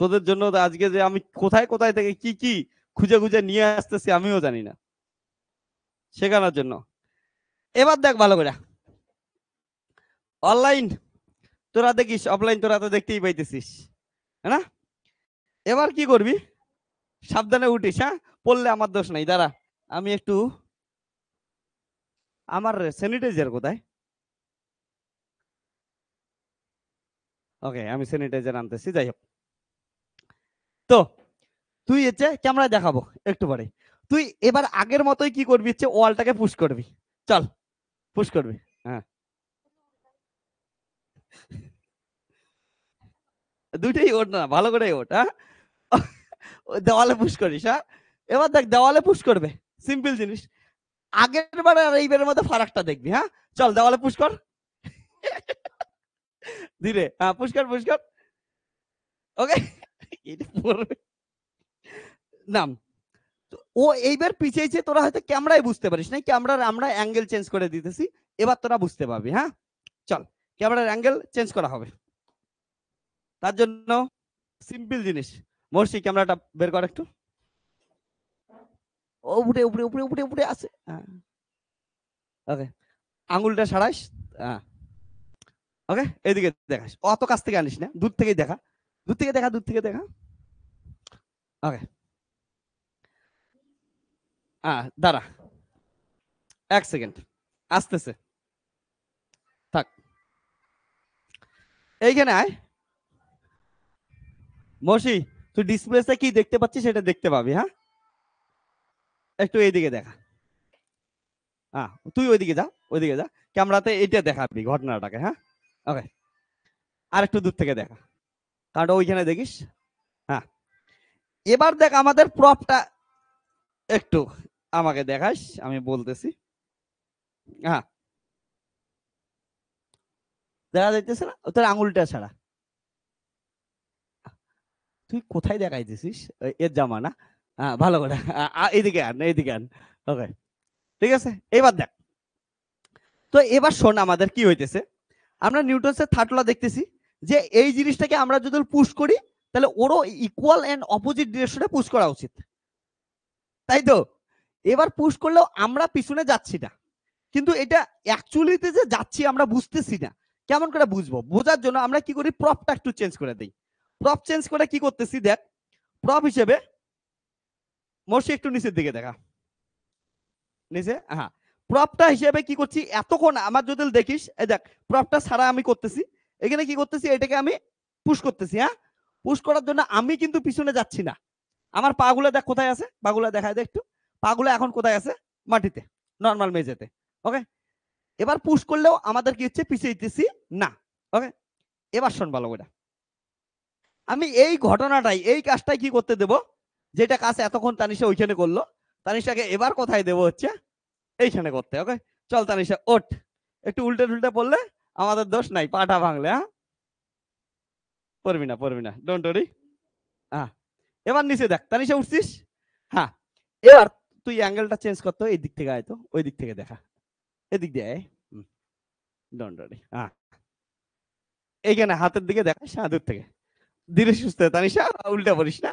তোদের জন্য। তো আজকে যে আমি কোথায় কোথায় থেকে কি কি খুঁজে খুঁজে নিয়ে আসতেছি আমিও জানি না, শেখানোর জন্য। এবার দেখ ভালো করে, অনলাইন তোরা দেখিস, অফলাইন তোরা তো দেখতেই পাইতেছিস, হ্যাঁ না। এবার কি করবি, সাবধানে উঠিস, হ্যাঁ পড়লে আমার দোষ নাই, দাঁড়া আমি একটু, আমার স্যানিটাইজার কোথায়, ওকে আমি স্যানিটাইজার আনতেছি, যাই হোক। তো তুই হচ্ছে ক্যামেরা দেখাবো একটু পরে, তুই এবার আগের মতোই কি করবি, হচ্ছে ওয়ালটাকে পুশ করবি, চল পুশ করবি, হ্যাঁ দুইটাই ওঠ না, ভালো করে ওঠ, হ্যাঁ দেওয়ালে পুশ করিস, হ্যাঁ। এবার দেখ দেওয়ালে পুশ করবে, সিম্পল জিনিস, আগের বার আর এইবারের মধ্যে ফারাকটা দেখবি, হ্যাঁ চল দেওয়ালে পুশ কর, ধীরে, হ্যাঁ পুশ কর পুশ কর, ওকে নাম। ও এইবার পিছিয়েছে, তোরা হয়তো ক্যামেরায় বুঝতে পারিস না, ক্যামেরার আমরা অ্যাঙ্গেল চেঞ্জ করে দিতেছি, এবার তোরা বুঝতে পারবি, হ্যাঁ চল ক্যামেরার অ্যাঙ্গেল চেঞ্জ করা হবে, তার জন্য সিম্পল জিনিস, মর্ষি ক্যামেরাটা বের কর একটু, ও উপরে উপরে উপরে উপরে উপরে আছে, হ্যাঁ ওকে আঙুলটা সারাইস, হ্যাঁ ওকে এইদিকে দেখাস, অত কাছ থেকে আনিস না, দূর থেকেই দেখা, দূর থেকে দেখা, দূর থেকে দেখা, ওকে দাঁড়া 1 সেকেন্ড, আসতেছে, থাক এইখানে আয়, মর্ষি তুই ডিসপ্লেতে কি দেখতে পাচ্ছিস সেটা দেখতে পাবি, হ্যাঁ একটু এইদিকে দেখা, হ্যাঁ তুই ওইদিকে যা, ওইদিকে যা, ক্যামেরাতে এটা দেখাবি ঘটনাটাকে, হ্যাঁ ওকে আর একটু দূর থেকে দেখা, কারণ ওইখানে দেখিস, হ্যাঁ এবার দেখ আমাদের প্রপটা একটু আমাকে দেখাস, আমি বলতেছি, হ্যাঁ দেখা যাইতেছে না, তোর আঙুলটা ছাড়া। তুই কোথায় দেখাইতেছিস? এর জামা না? হ্যাঁ, ভালো করে এইদিকে আন, এইদিকে আন। ওকে, ঠিক আছে, এবার দেখ। তো এবার শোন আমাদের কি হইতেছে। আমরা নিউটনের থার্ড ল দেখতেছি যে এই জিনিসটাকে আমরা যদি পুশ করি তাহলে ওরও ইকুয়াল এন্ড অপোজিট ডিরেকশনে পুশ করা উচিত, তাই তো? এবার পুশ করলেও আমরা পিছনে যাচ্ছি না, কিন্তু এটা অ্যাকচুয়ালিতে যে যাচ্ছি আমরা বুঝতেছি না। কেমন করে বুঝবো? বোঝার জন্য আমরা কি করি, প্রপটা একটু চেঞ্জ করে দিই। প্রপ চেঞ্জ করে কি করতেছি দেখ, প্রপ হিসেবে মর্ষি একটু নিচের দিকে দেখা, নিচে, হ্যাঁ। প্রপটা হিসেবে কি করছি, এতক্ষণ আমার যদি দেখিস, এই দেখ প্রপটা ছাড়া আমি করতেছি, এখানে কি করতেছি, এটাকে আমি পুশ করতেছি। হ্যাঁ, পুশ করার জন্য আমি কিন্তু পিছনে যাচ্ছি না। আমার পাগুলো দেখ কোথায় আছে, পাগুলো দেখায় দে একটু। পাগুলো এখন কোথায় আছে? মাটিতে, নর্মাল মেঝেতে। ওকে, এবার পুশ করলেও আমাদের কি হচ্ছে, পিছিয়ে দিতেছি না। ওকে, এবার শোন ভালো করে, আমি এই ঘটনাটাই, এই কাজটাই কি করতে দেব, যেটা কাজ এতক্ষণ তানিশা ওইখানে করলো, তানিশাকে এবার কোথায় দেব হচ্ছে এইখানে করতে। ওকে, চল তানিশা ওঠ, একটু উল্টে টুলটে পড়লে আমাদের দোষ নাই, পাটা ভাঙলে। হ্যাঁ, পড়বি না, পড়বি না, ডোন্ট ওরি। হ্যাঁ, এবার নিচে দেখ, তানিশা উঠছিস। হ্যাঁ, এবার তুই অ্যাঙ্গেলটা চেঞ্জ করতে, এই দিক থেকে আয় তো, ওই দিক থেকে দেখা, এদিক দিয়ে আয়। Don't worry. হ্যাঁ, এইখানে হাতের দিকে দেখাস, হ্যাঁ, দূর থেকে, ধীরে সুস্থে তানিশা, উল্টা পড়িস না,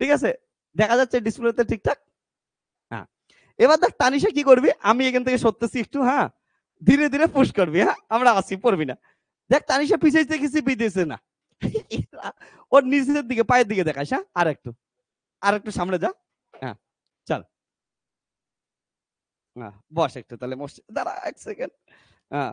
ঠিক আছে? দেখা যাচ্ছে ডিসপ্লেতে ঠিকঠাক। হ্যাঁ, এবার দেখ তানিশা কি করবি, আমি এখান থেকে সরতেছি একটু, হ্যাঁ, ধীরে ধীরে পুশ করবি। হ্যাঁ, আমরা আসি, পড়বি না। দেখ তানিশা পিছিয়ে দেখেছি, বিদেছে না। ওর নিচের দিকে, পায়ের দিকে দেখাস। হ্যাঁ, আর একটু সামনে যা। হ্যাঁ, চল। হ্যাঁ, বস একটু তাহলে, দাঁড়া 1 সেকেন্ড। হ্যাঁ,